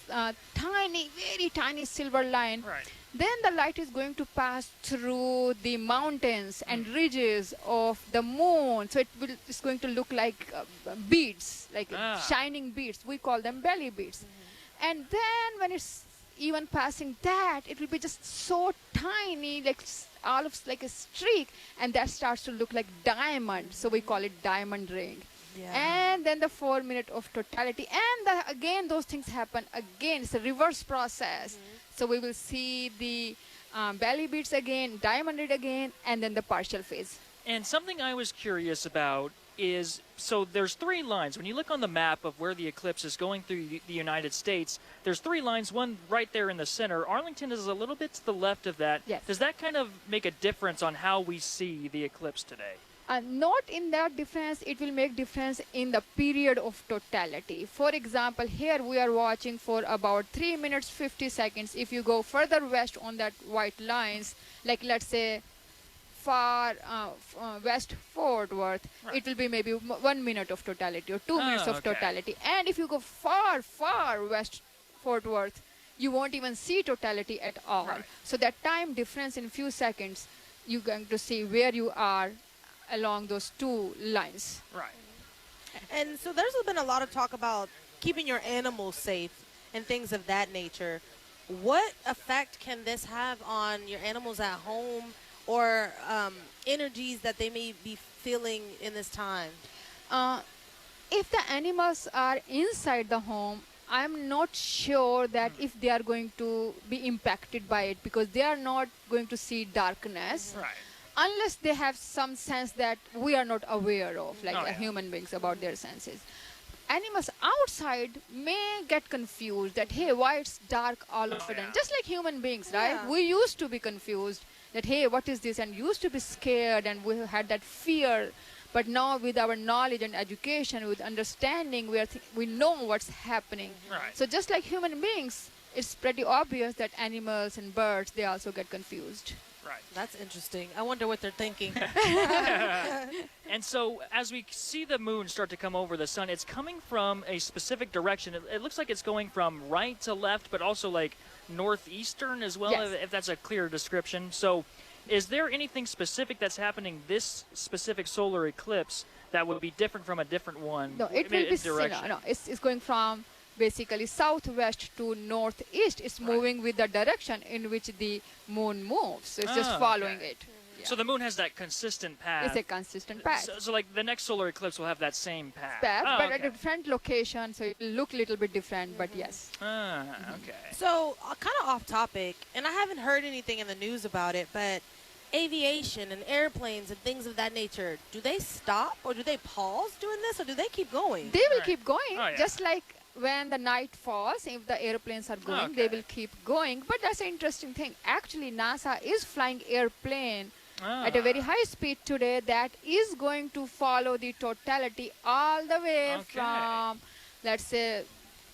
very tiny silver line. Right. Then the light is going to pass through the mountains and ridges of the moon. So it's going to look like beads, like shining beads. We call them belly beads. And then when it's even passing that, it will be just so tiny, like all of like a streak, and that starts to look like diamond. So we call it diamond ring. Yeah. And then the 4 minute of totality, and again those things happen again. It's a reverse process. So we will see the belly beads again, diamond ring again, and then the partial phase. And something I was curious about is, so there's 3 lines. When you look on the map of where the eclipse is going through the United States, there's 3 lines, one right there in the center. Arlington is a little bit to the left of that. Yes. Does that kind of make a difference on how we see the eclipse today? Not in that difference, it will make difference in the period of totality. For example, here we are watching for about 3 minutes 50 seconds. If you go further west on that white lines, like let's say far west Fort Worth, it will be maybe 1 minute of totality or 2 minutes of okay. totality. And if you go far west Fort Worth, you won't even see totality at all. Right. So that time difference in few seconds, you're going to see where you are along those 2 lines. Right. And so there's been a lot of talk about keeping your animals safe and things of that nature. What effect can this have on your animals at home, or energies that they may be feeling in this time? If the animals are inside the home, I'm not sure that if they are going to be impacted by it, because they are not going to see darkness. Right. Unless they have some sense that we are not aware of, like Oh, yeah. human beings, about their senses. animals outside may get confused that, hey, why it's dark all of a sudden? Just like human beings, right? Yeah. We used to be confused that, hey, what is this? And used to be scared, and we had that fear. But now with our knowledge and education, with understanding, we know what's happening. Right. So just like human beings, it's pretty obvious that animals and birds, they also get confused. Right. That's interesting. I wonder what they're thinking. And so as we see the moon start to come over the sun, it's coming from a specific direction. It looks like it's going from right to left, but also like northeastern as well, Yes. if that's a clear description. So is there anything specific that's happening this specific solar eclipse that would be different from a different one? No, it will be no, it's going from basically southwest to northeast. It's moving with the direction in which the moon moves. So it's just following it. So the moon has that consistent path. It's a consistent path. So like the next solar eclipse will have that same path. But at a different location, so it will look a little bit different, but yes. Okay. So, kind of off topic, and I haven't heard anything in the news about it, but aviation and airplanes and things of that nature, do they stop or do they pause doing this or do they keep going? They will keep going, Oh, yeah. just like when the night falls, if the airplanes are going, they Okay. will keep going. But that's an interesting thing. Actually, NASA is flying airplane at a very high speed today that is going to follow the totality all the way Okay. from, let's say,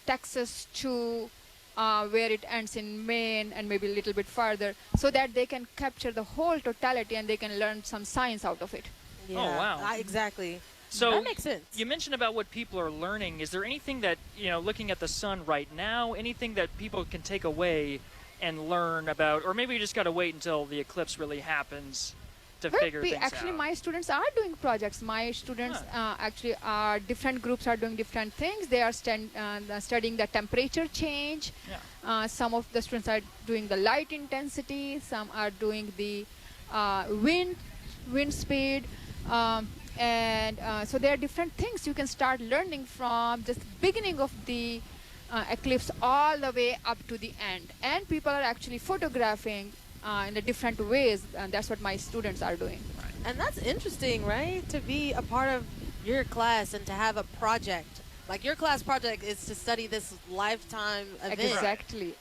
Texas to where it ends in Maine and maybe a little bit farther, so that they can capture the whole totality and they can learn some science out of it. Yeah, wow. Exactly. So that makes sense. You mentioned about what people are learning. Is there anything that, looking at the sun right now, anything that people can take away and learn about, or maybe you just got to wait until the eclipse really happens to figure things Actually, out? my students are doing projects. My students actually are different groups are doing different things. They are studying the temperature change. Yeah. Some of the students are doing the light intensity. Some are doing the wind speed. So there are different things you can start learning from just beginning of the eclipse all the way up to the end. And people are actually photographing in the different ways, and that's what my students are doing. And that's interesting, right? To be a part of your class and to have a project. Like your class project is to study this lifetime event.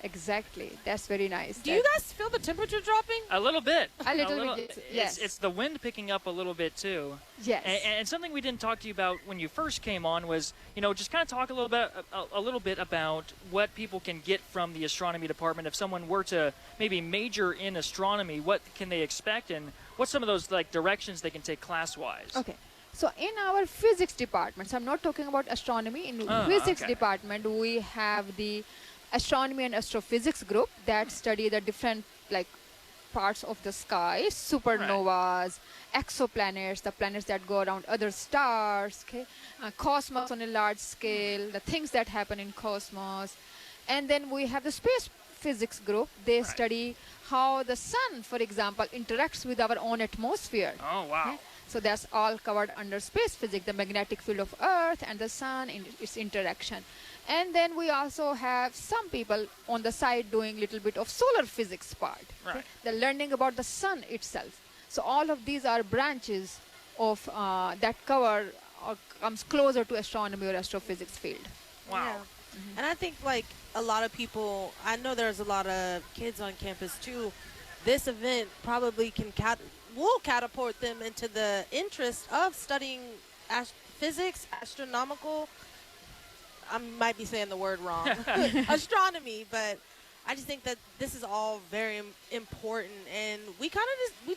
Exactly. That's very nice. Do you guys feel the temperature dropping? A little bit. A little bit, yes. It's the wind picking up a little bit too. Yes. And something we didn't talk to you about when you first came on was, just kind of talk a little bit about what people can get from the astronomy department. If someone were to maybe major in astronomy, what can they expect, and what's some of those directions they can take class-wise? Okay. So in our physics department, so I'm not talking about astronomy, in physics department we have the astronomy and astrophysics group that study the different parts of the sky, supernovas, exoplanets, the planets that go around other stars, cosmos on a large scale, the things that happen in cosmos. And then we have the space physics group. They study how the sun, for example, interacts with our own atmosphere. Oh, wow. So that's all covered under space physics, the magnetic field of Earth and the sun, its interaction. And then we also have some people on the side doing a little bit of solar physics part. Right. They're learning about the sun itself. So all of these are branches of that cover or comes closer to astronomy or astrophysics field. Wow. Yeah. And I think a lot of people, I know there's a lot of kids on campus too. This event probably will catapult them into the interest of studying physics, astronomical. I might be saying the word wrong, astronomy, but I just think that this is all very important, and we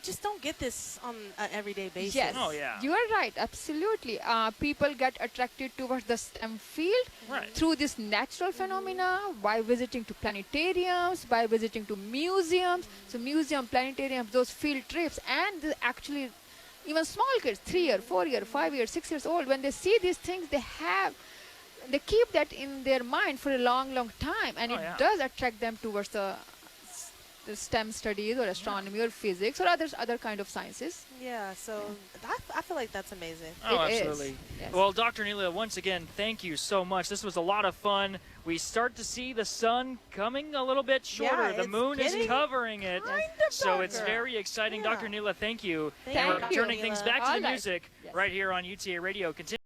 just don't get this on an everyday basis. Yes, Oh, yeah. you are right, absolutely. People get attracted towards the STEM field through this natural phenomena, by visiting to planetariums, by visiting to museums. So museum, planetariums, those field trips, and actually even small kids, 3-year, 4-year, 5-year, 6 years old, when they see these things, they keep that in their mind for a long, long time, and it does attract them towards the STEM studies or astronomy or physics or other kind of sciences. Yeah, so I feel like that's amazing. Oh, It is. absolutely. Yes. Well, Dr. Neela, once again, thank you so much. This was a lot of fun. We start to see the sun coming a little bit shorter. Yeah, the it's moon is getting covering it. kind of So it's darker. very exciting. Yeah. Dr. Neela, thank you. Thank and you. we're turning things Neela. back to All the right. music Yes. right here on UTA Radio. Continue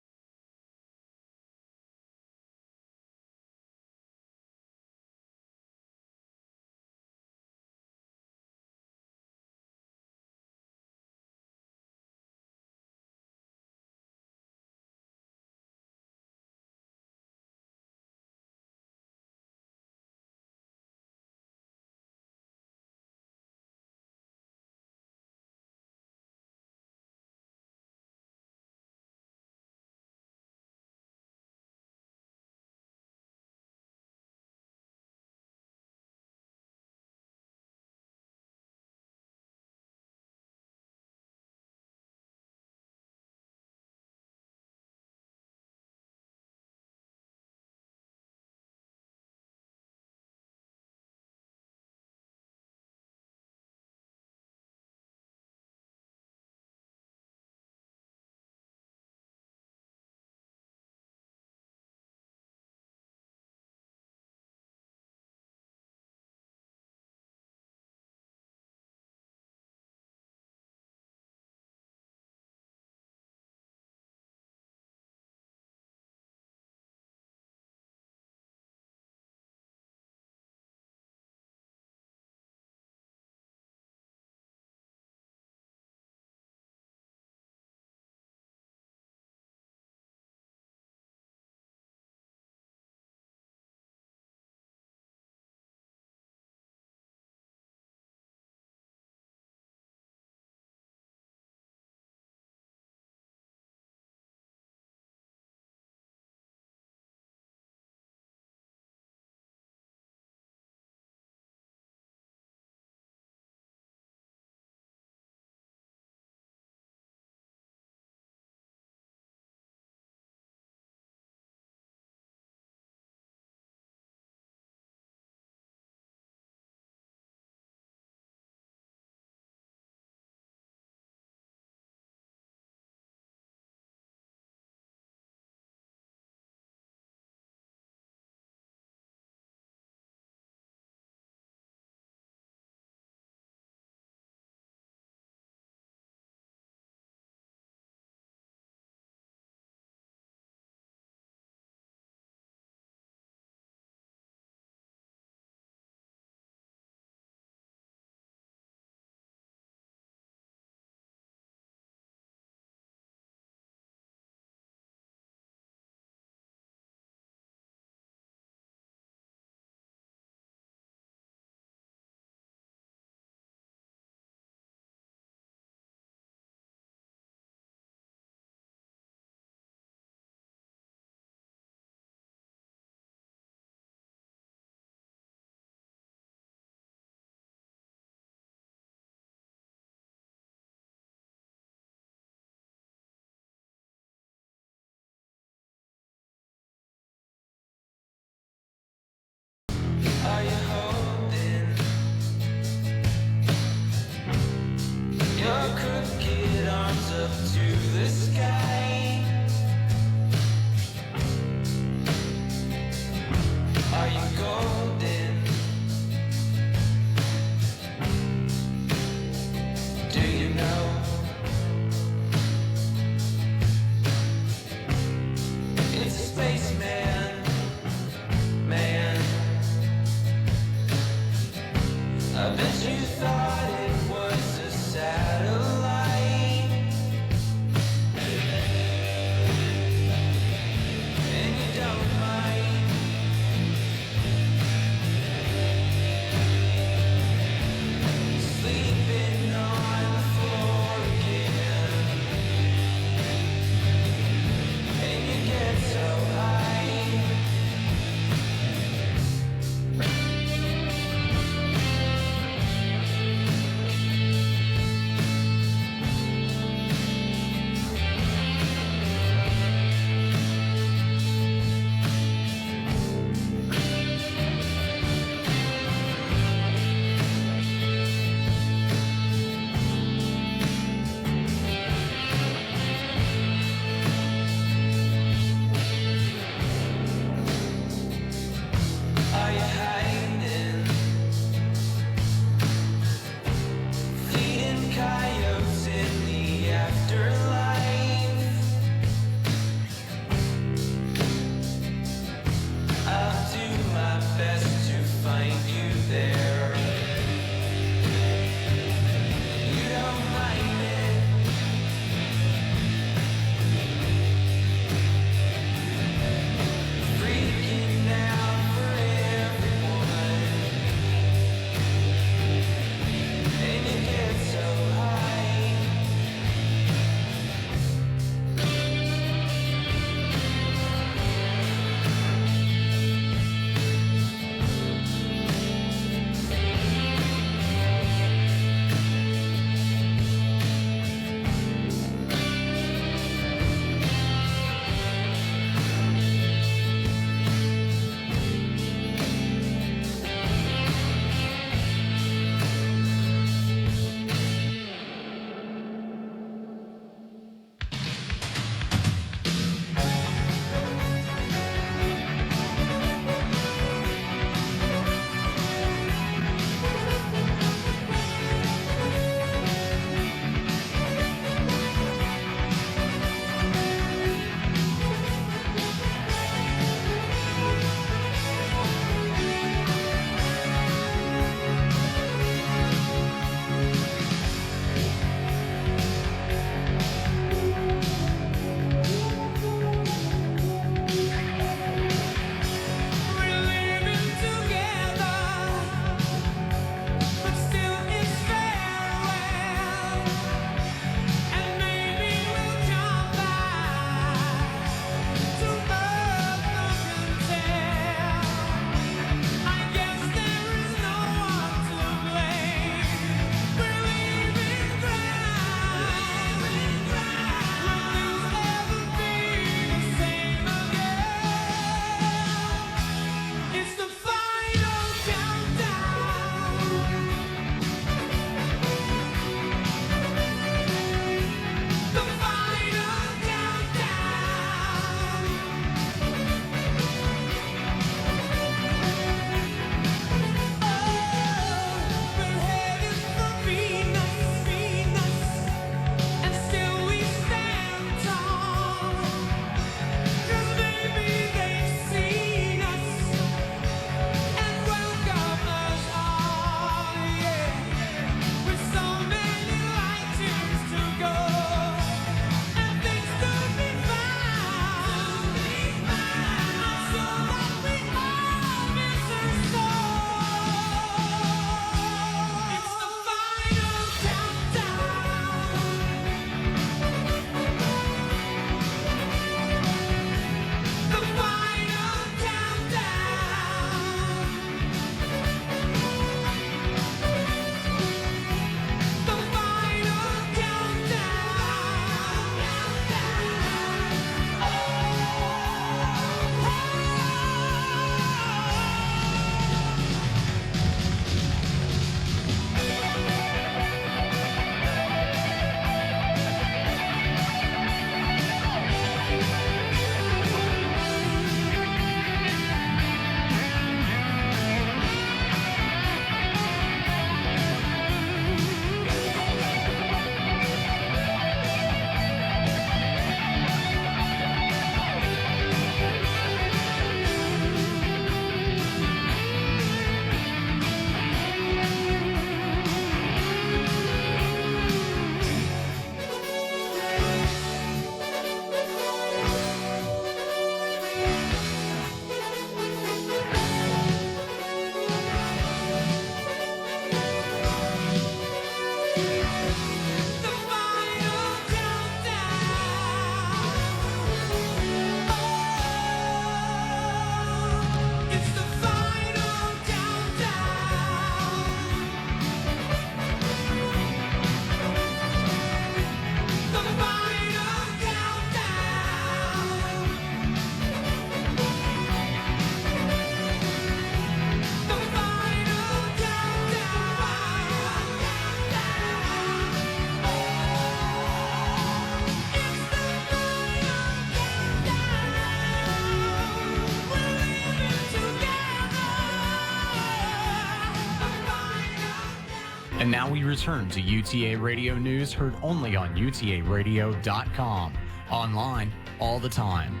Now we return to UTA Radio News, heard only on utaradio.com. Online, all the time.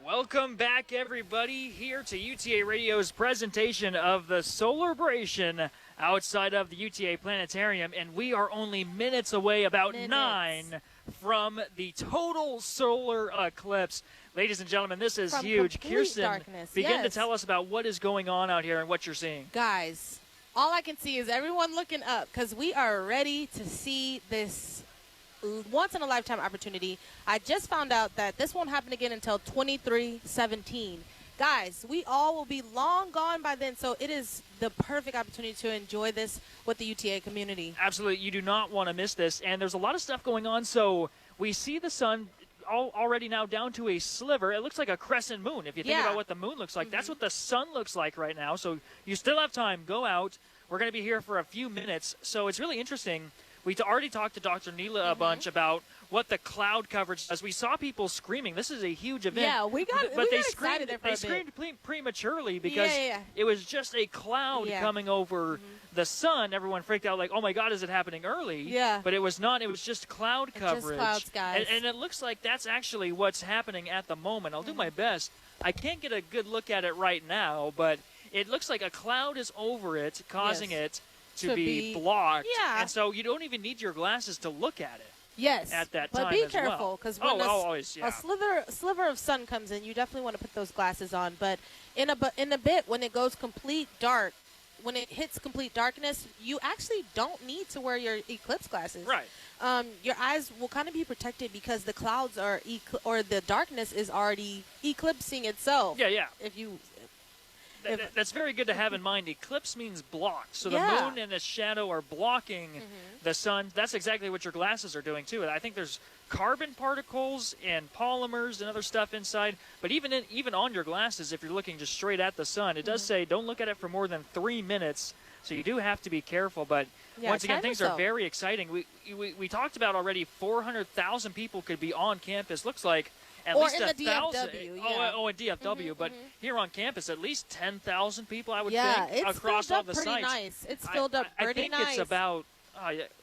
Welcome back, everybody, here to UTA Radio's presentation of the Solarbration outside of the UTA Planetarium, and we are only minutes away, about 9 from the total solar eclipse. Ladies and gentlemen, this is From huge. complete Kirsten, darkness, begin to yes. tell us about what is going on out here and what you're seeing. Guys, all I can see is everyone looking up because we are ready to see this once-in-a-lifetime opportunity. I just found out that this won't happen again until 2317. Guys, we all will be long gone by then, so it is the perfect opportunity to enjoy this with the UTA community. Absolutely. You do not want to miss this. And there's a lot of stuff going on. So we see the sun already now down to a sliver. It looks like a crescent moon. If you think Yeah. about what the moon looks like, that's what the sun looks like right now. So you still have time. Go out. We're going to be here for a few minutes. So it's really interesting. We already talked to Dr. Neela a bunch about what the cloud coverage does. We saw people screaming. This is a huge event. Yeah, we got excited there for a bit. screamed prematurely because Yeah. it was just a cloud coming over the sun. Everyone freaked out like, oh my God, is it happening early? Yeah. But it was not. It was just cloud coverage. clouds, guys. And it looks like that's actually what's happening at the moment. I'll do my best. I can't get a good look at it right now, but it looks like a cloud is over it, causing it to be blocked. Yeah. And so you don't even need your glasses to look at it. Yes, At that but time be as well. careful because when always, yeah. a sliver of sun comes in, you definitely want to put those glasses on. But in a bit, when it goes complete dark, when it hits complete darkness, you actually don't need to wear your eclipse glasses. Right. Your eyes will kind of be protected because the clouds are or the darkness is already eclipsing itself. Yeah. If you. That's very good to have in mind. Eclipse means blocked. So the Yeah. moon and the shadow are blocking the sun. That's exactly what your glasses are doing, too. I think there's carbon particles and polymers and other stuff inside. But even on your glasses, if you're looking just straight at the sun, it does say don't look at it for more than 3 minutes. So you do have to be careful. But once again, things are very exciting. We talked about already 400,000 people could be on campus. Looks like at least in the 1,000. DFW, yeah. Oh, in DFW. But here on campus, at least 10,000 people, I would Yeah, think, it's across filled all up the pretty sites. nice. It's filled up I pretty think nice. it's about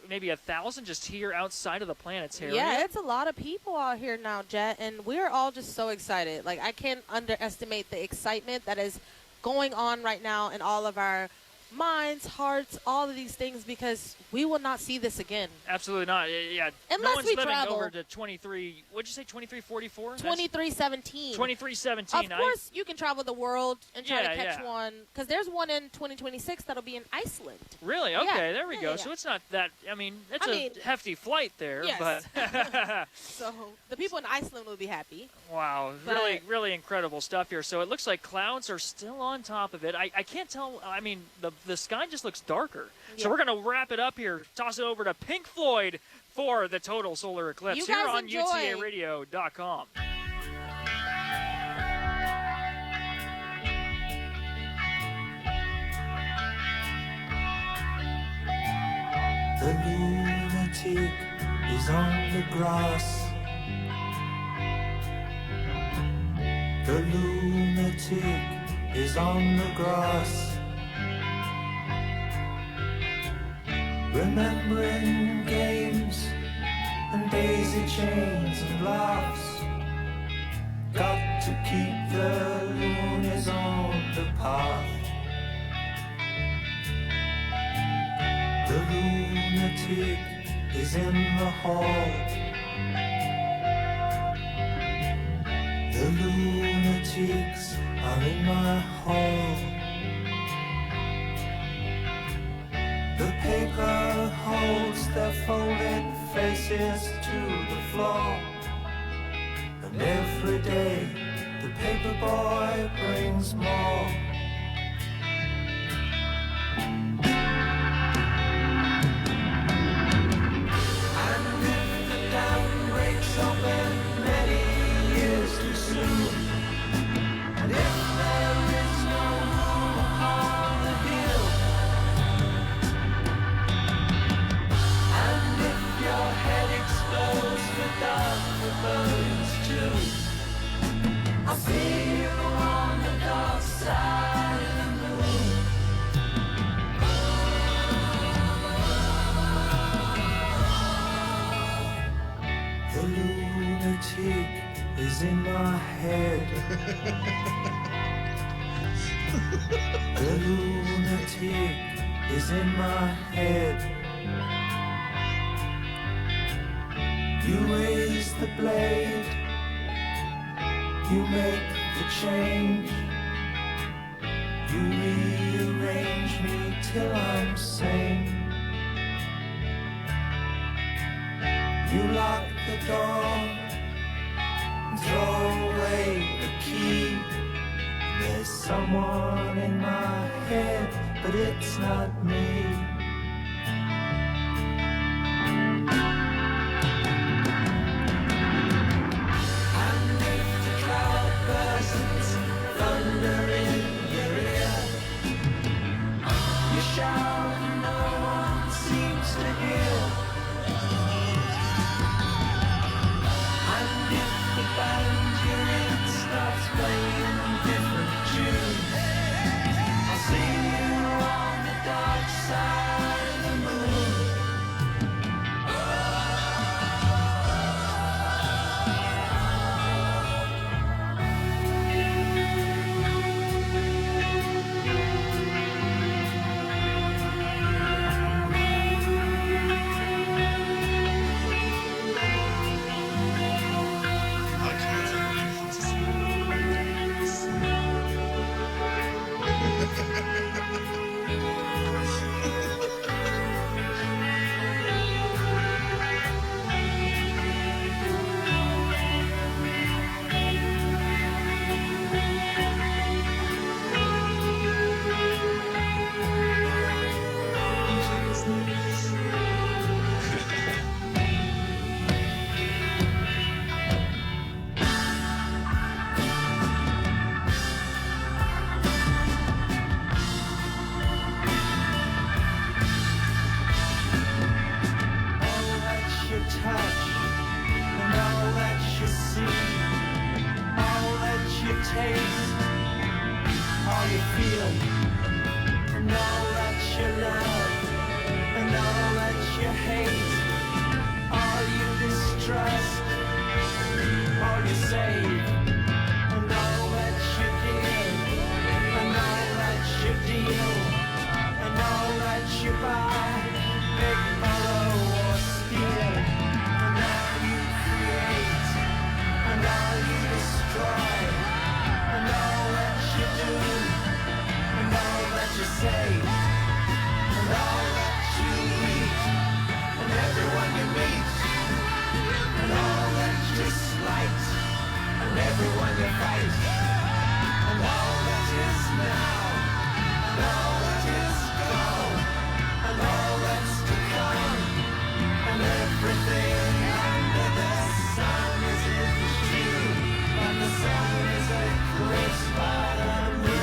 maybe 1,000 just here outside of the planetarium. Yeah, it's a lot of people out here now, Jet, and we're all just so excited. Like, I can't underestimate the excitement that is going on right now in all of our minds, hearts, all of these things, because we will not see this again. Absolutely not. Yeah. No Unless one's we living travel. over to 23. What'd you say? 2344. 2317. 2317. Of course, you can travel the world and try to Yeah, catch yeah. one, because there's one in 2026 that'll be in Iceland. Really? Okay, Yeah, there we go. yeah. So it's not that. I mean, it's I a mean, hefty flight there, yes. but So the people in Iceland will be happy. wow, But- really incredible stuff here. So it looks like clouds are still on top of it. I can't tell. I mean, the sky just looks darker. So Yeah. we're gonna wrap it up here. Toss it over to Pink Floyd for the total solar eclipse You here guys on enjoy. UTARadio.com. The lunatic is on the grass. The lunatic is on the grass. Remembering games and daisy chains and laughs. Got to keep the loonies on the path. The lunatic is in the hall. The lunatics are in my hall. The paper holds their folded faces to the floor. And every day the paper boy brings more. Open many years too soon. And if there is no home upon the hill, and if your head explodes without the birds too, I'll see you on the dark side of the moon. is in my head. The lunatic is in my head. You raise the blade, you make the change, you rearrange me till I'm sane. You lock the door and throw away the key. There's someone in my head, but it's not me. And if the cloud bursts, thunder in your ear, you shout and no one seems to hear. And if the band you're in starts playing different tunes, I'll see you on the dark side of the moon. All that you touch and all that you see, all that you taste, all you feel, and all that you love and all that you hate, all you distrust, all you save, and all that you give, and all that you deal, and all that you buy, big borrow or steal, and all you create, and all you destroy, and all that you do, and all that you say, and all that you eat, and everyone you meet, and all that you slight, and everyone you fight, and all that is now, and all that is gone, and all that's to come, and everything under the sun is in June, and the sun is eclipsed by the moon.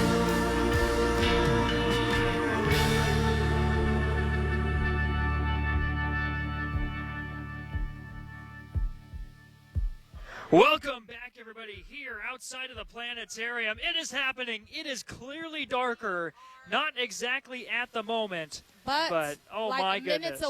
Welcome back, everybody, here outside of the planetarium. It is happening. It is clearly darker. Not exactly at the moment, but oh like my goodness.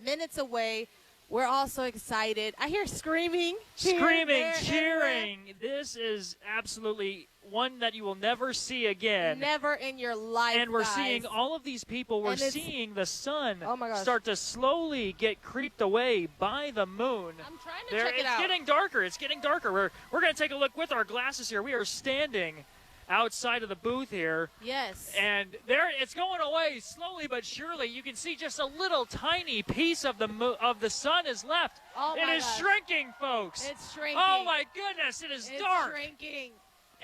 minutes away. We're all so excited. I hear screaming, here, Screaming, there, cheering. This is absolutely one that you will never see again. never in your life. And we're guys. seeing all of these people. We're And it's- seeing the sun Oh my gosh. start to slowly get creeped away by the moon. I'm trying to There, check it it's out. getting darker. It's getting darker. We're going to take a look with our glasses here. We are standing outside of the booth here, Yes. and there it's going away slowly but surely. You can see just a little tiny piece of the sun is left. Oh It my is gosh. shrinking, folks. It's shrinking. Oh my goodness! It is It's dark, shrinking.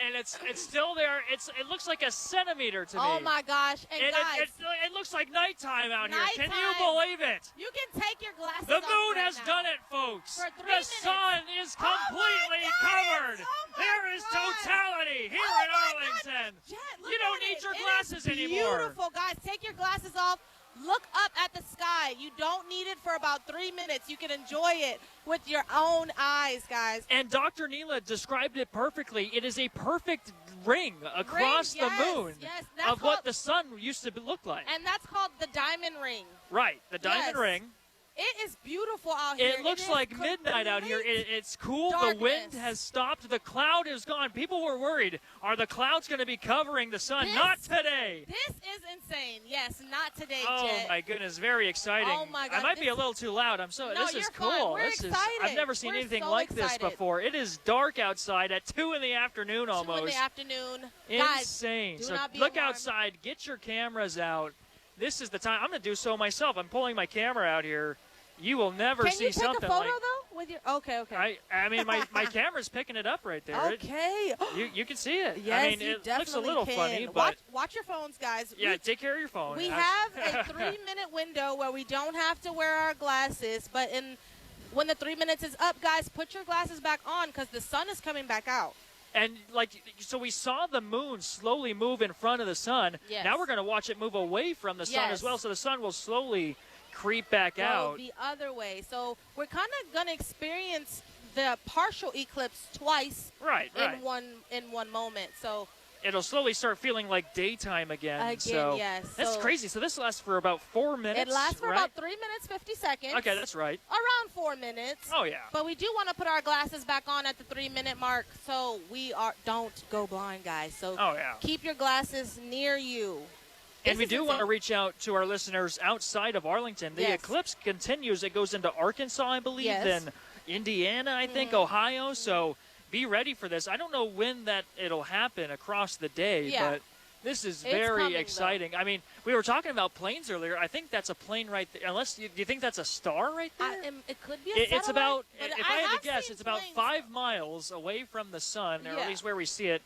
and it's still there. It looks like a centimeter to me. Oh my gosh! And And guys, it looks like nighttime out here. Can you Nighttime. believe it? you can take your glasses The off moon right has now. done it, folks. For 3 The minutes. sun is Oh my completely gosh! covered. Oh my There is God! totality here Oh in my Arlington. God. Jet, look You don't at need it. your It is glasses anymore. Beautiful, guys. Take your glasses off. Look up at the sky. You don't need it for about 3 minutes. You can enjoy it with your own eyes, guys. And Dr. Neela described it perfectly. It is a perfect ring across Ring, the yes, moon yes, that's of what called- the sun used to look like. And that's called the diamond ring. Right, the diamond Yes. ring. It is beautiful out here. It looks is like midnight out here. It's cool. darkness. The wind has stopped. The cloud is gone. People were worried. Are the clouds going to be covering the sun? Not today. This is insane. Yes, not today, Oh Jet. my goodness, very exciting. Oh my God, I might be this a little too loud. I'm so. No, this is you're cool. fine. We're This is. excited. I've never seen We're anything so like excited. this before. It is dark outside at 2 in the afternoon 2 almost. in the afternoon. Insane. Guys, do So not be look alarmed. outside. Get your cameras out. This is the time. I'm going to do so myself. I'm pulling my camera out here. You will never Can see you take something a photo like. though with your? Okay. I mean, my camera's picking it up right there. Okay. You can see it. Yes, I mean, you it looks a definitely little can. funny, but watch your phones, guys. yeah, take care of your phone. We have a 3-minute window where we don't have to wear our glasses, but when the 3 minutes is up, guys, put your glasses back on because the sun is coming back out. And so we saw the moon slowly move in front of the sun. Yes. Now we're going to watch it move away from the sun as Yes. well. So the sun will slowly creep back Go out. the other way. So we're kind of going to experience the partial eclipse twice Right. in one moment. So It'll slowly start feeling like daytime again. So yes. that's So crazy. So this lasts for about 4 minutes. it lasts for right? about 3 minutes 50 seconds. Okay, that's right. Around 4 minutes. Oh yeah. But we do want to put our glasses back on at the 3-minute mark, so don't go blind, guys. So Oh yeah. keep your glasses near you. And This we is do want to insane. reach out to our listeners outside of Arlington. The Yes. eclipse continues. It goes into Arkansas, I believe, Yes. Mm-hmm. then Indiana, I think, Ohio. So be ready for this. I don't know when that it'll happen across the day, Yeah. but this is It's very coming, though. exciting. I mean, we were talking about planes earlier. I think that's a plane right there. Unless do you think that's a star right there? It could be a It's satellite, about, but if I had have to guess, seen it's about planes, 5 miles away from the sun, or Yeah. at least where we see it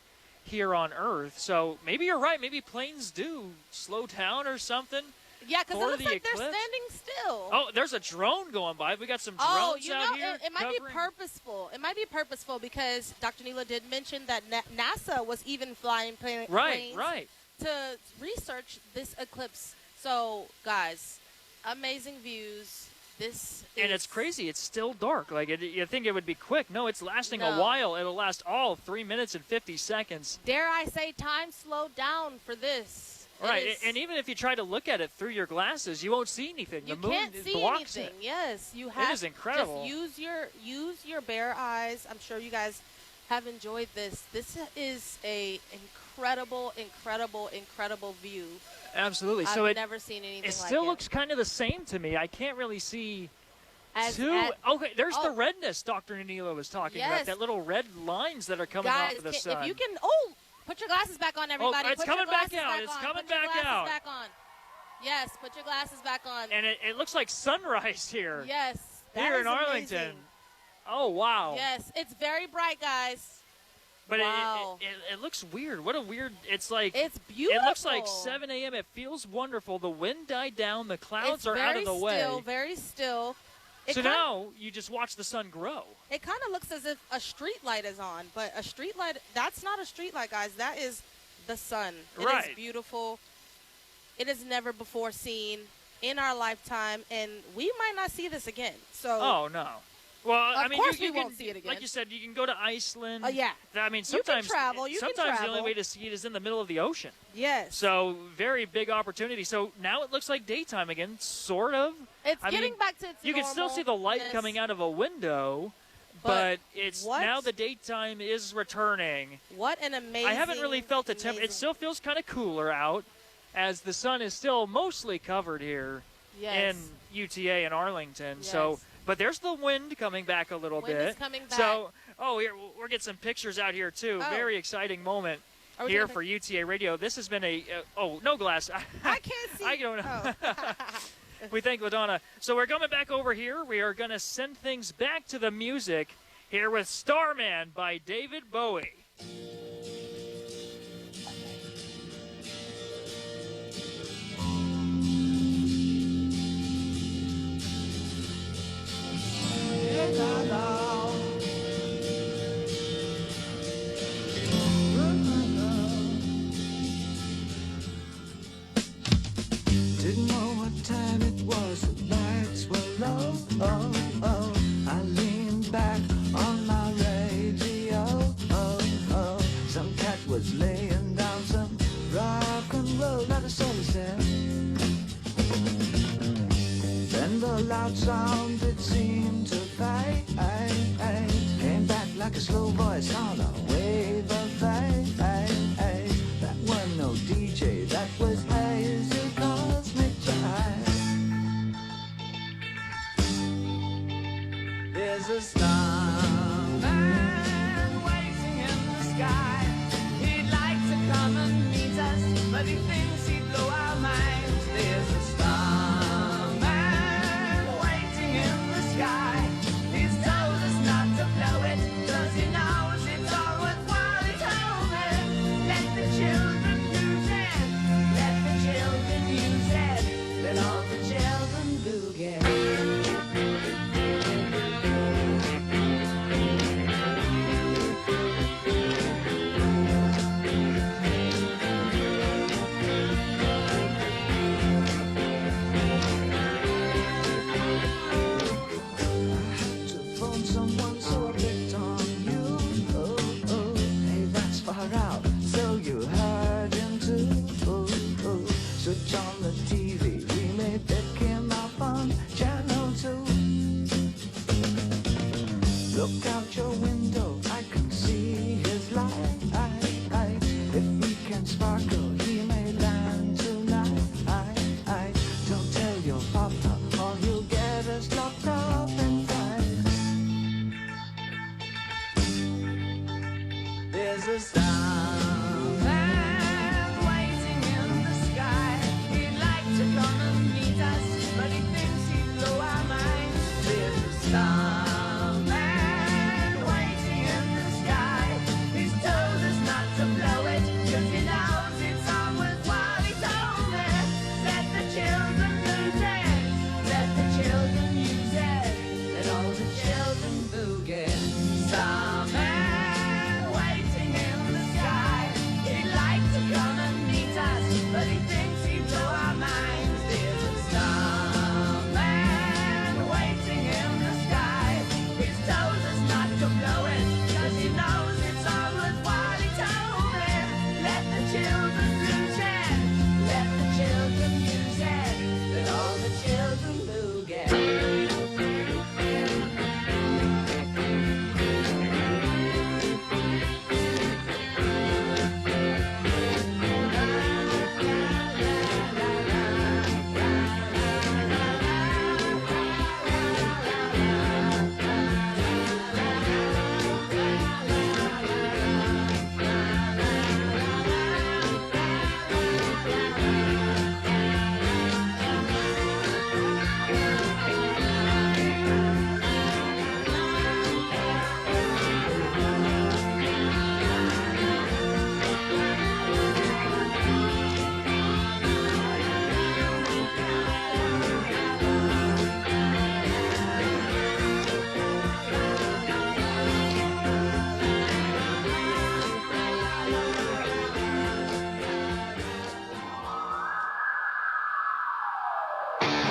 here on Earth. So maybe you're right. Maybe planes do slow down or something. Yeah, because it for looks the like they're eclipse? standing still. Oh, there's a drone going by. We got some drones Oh, you out know, here. it might be covering- purposeful. It might be purposeful because Dr. Neela did mention that NASA was even flying planes Right. to research this eclipse. So, guys, amazing views. And it's crazy. It's still dark. Like you think it would be quick. No, it's lasting a No. while. It'll last all 3 minutes and 50 seconds. Dare I say, time slowed down for this. It Right. is- And even if you try to look at it through your glasses, you won't see anything. You the moon can't see blocks anything. it. Yes, you have. is incredible. Just use your bare eyes. I'm sure you guys have enjoyed this. This is a incredible view. Absolutely. So I've never seen anything it like still it. looks kind of the same to me. I can't really see As- too. as- Okay, there's the oh. redness Dr. Neela was talking about. Yes. That little red lines that are coming Guys, off of the sun. if you can, put your glasses back on, everybody. it's Put your coming back glasses out. It's on. coming Put your back glasses out. Back on. Yes, put your glasses back on. And it looks like sunrise here. Yes, that Here is in Arlington. amazing. Oh, wow. Yes, it's very bright, guys. But Wow. it looks weird. What a weird. It's like. It's beautiful. It looks like 7 a.m. It feels wonderful. The wind died down. The clouds It's are out of the way. Very still. So now you just watch the sun grow. It kind of looks as if a street light is on, but a street light, that's not a street light, guys. That is the sun. It Right. is beautiful. It is never before seen in our lifetime, and we might not see this again. So, Oh, no. Well, I Of mean, course you we won't can, see it again. Like you said, you can go to Iceland. Oh, yeah. I mean, You can sometimes travel, you can sometimes the only travel. way to see it is in the middle of the ocean. yes. So very big opportunity. So now it looks like daytime again, sort of. It's I getting mean, back to its You can still see the light normalness. coming out of a window, but it's what? now the daytime is returning. What an amazing I haven't really felt the temp. It amazing- still feels kind of cooler out, as the sun is still mostly covered here Yes. in UTA and Arlington. So, Yes. but there's the wind coming back a little Wind bit. is coming So, here we'll get some pictures out here too. Oh. Very exciting moment Are we here gonna- for UTA Radio. This has been a no glass. I can't see. I don't know. Oh. We thank LaDonna. So we're coming back over here. We are going to send things back to the music here with Starman by David Bowie. Didn't know what time it was, the lights were low. Oh, oh. I leaned back on my radio. Oh, oh. the loud sound that seemed to fade. Came back like a slow voice on a wave of fate. That was no DJ, that was hazy cosmic jive. There's a starman waiting in the sky. He'd like to come and meet us, but he thinks he'd blow our minds. There's a starman waiting in the sky. He's told us not to blow it, 'cause he knows it's all worthwhile. He told me, let the children use it, let the children use it, let all the children boogie. To phone someone, so I picked on you. Hey, that's far out, so you heard him too. Switch on the TV, we may pick him up on channel 2. Look out your window, I can see his light. If we can sparkle, he may land tonight. Don't tell your papa, or he'll get us locked up inside. There's a starman waiting in the sky. He'd like to come and meet us, but he thinks he'd blow our minds. There's a starman waiting in the sky. He's told us not to blow it, 'cause he knows it's all worthwhile. He told me, let the children lose it, let the children use it, let all the children boogie. Starman waiting in the sky. He'd like to come and meet us, but he thinks he'd blow our minds. There's a starman waiting in the sky. He's told us not to blow it, 'cause he knows it's all worthwhile. He told me, let the children lose it, let the children use it, let all the children boogie.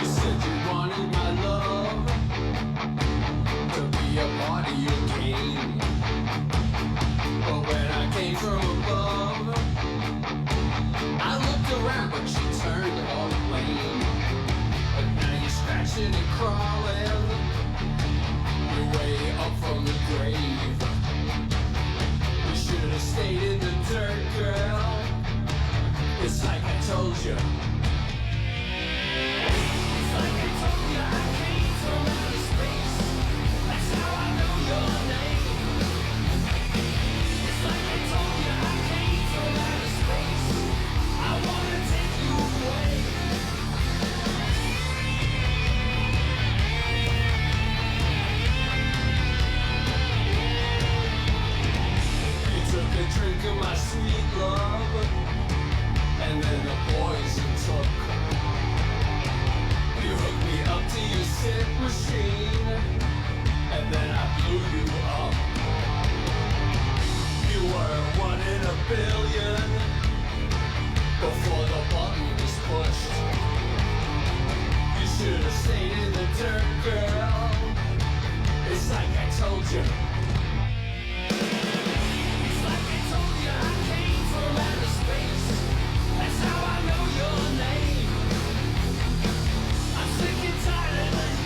You said you wanted my love to be a part of your game. But when I came from above, I looked around, but you turned all lame. But now you're scratching and crawling your way up from the grave. You should have stayed in the dirt, girl. It's like I told you. Drink of my sweet love, and then the poison took. You hooked me up to your sick machine, and then I blew you up. You were 1 in a billion before the button was pushed. You should have stayed in the dirt, girl. It's like I told you. That's how I know your name. I'm sick and tired of the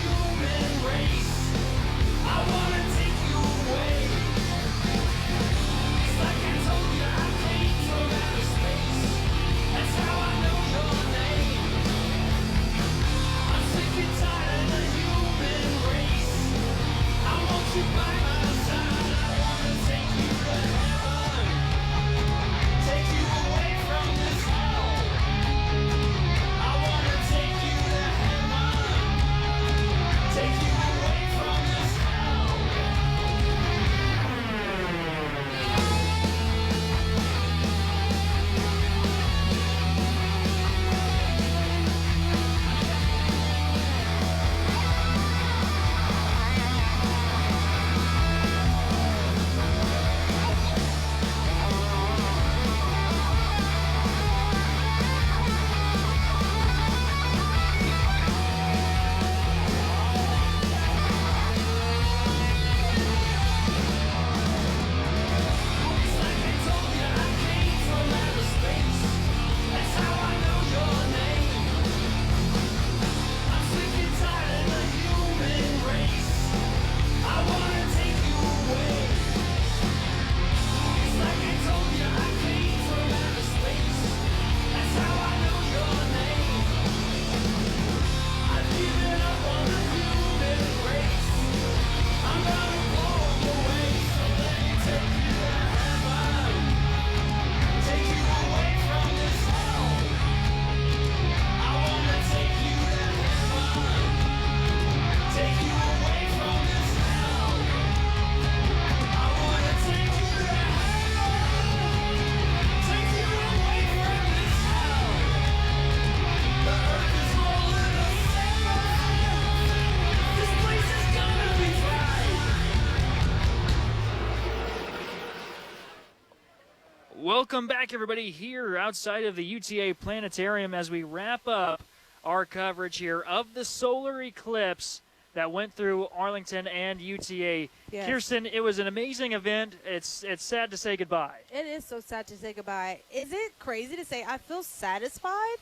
Welcome back, everybody, here outside of the UTA Planetarium as we wrap up our coverage here of the solar eclipse that went through Arlington and UTA. Yes. Kirsten, it was an amazing event. It's sad to say goodbye. It is so sad to say goodbye. Is it crazy to say I feel satisfied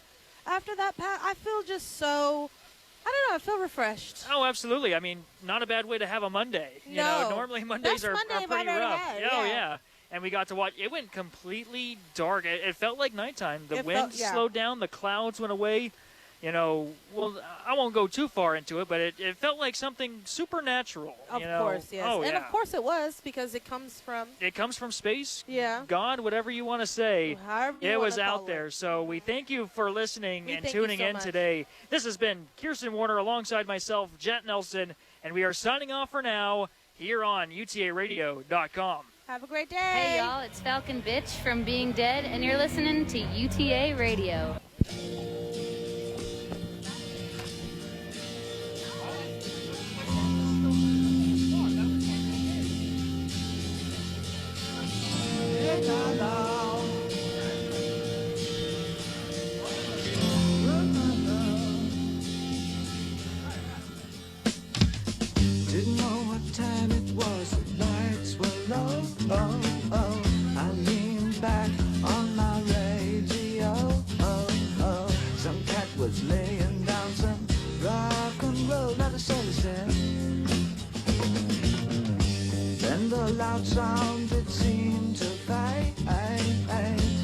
after that, Pat? I feel just so, I don't know, I feel refreshed. Oh, absolutely. I mean, not a bad way to have a Monday. You know, No. normally Mondays Best are Monday I've pretty ever rough. had, Oh, yeah. yeah. And we got to watch. It went completely dark. It felt like nighttime. The It wind felt- yeah. slowed down. The clouds went away. You know, well, I won't go too far into it, but it felt like something supernatural. Of you know? course, yes. Oh, and yeah. of course it was, because it comes from, It comes from space. yeah. God, whatever you want to say, However you it was wanna out call there. it. So we thank you for listening We and thank you tuning so in much. today. This has been Kirsten Warner alongside myself, Jet Nelson, and we are signing off for now here on UTARadio.com. Have a great day. Hey y'all, it's Falcon Bitch from Being Dead, and you're listening to UTA Radio. Didn't know what time it was, the lights were low. Oh, oh. I leaned back on my radio. Oh, oh. Some cat was laying down some rock and roll, not a soul is there. Then the loud sound it seemed to fade,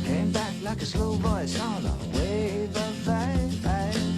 came back like a slow voice on a wave of fade.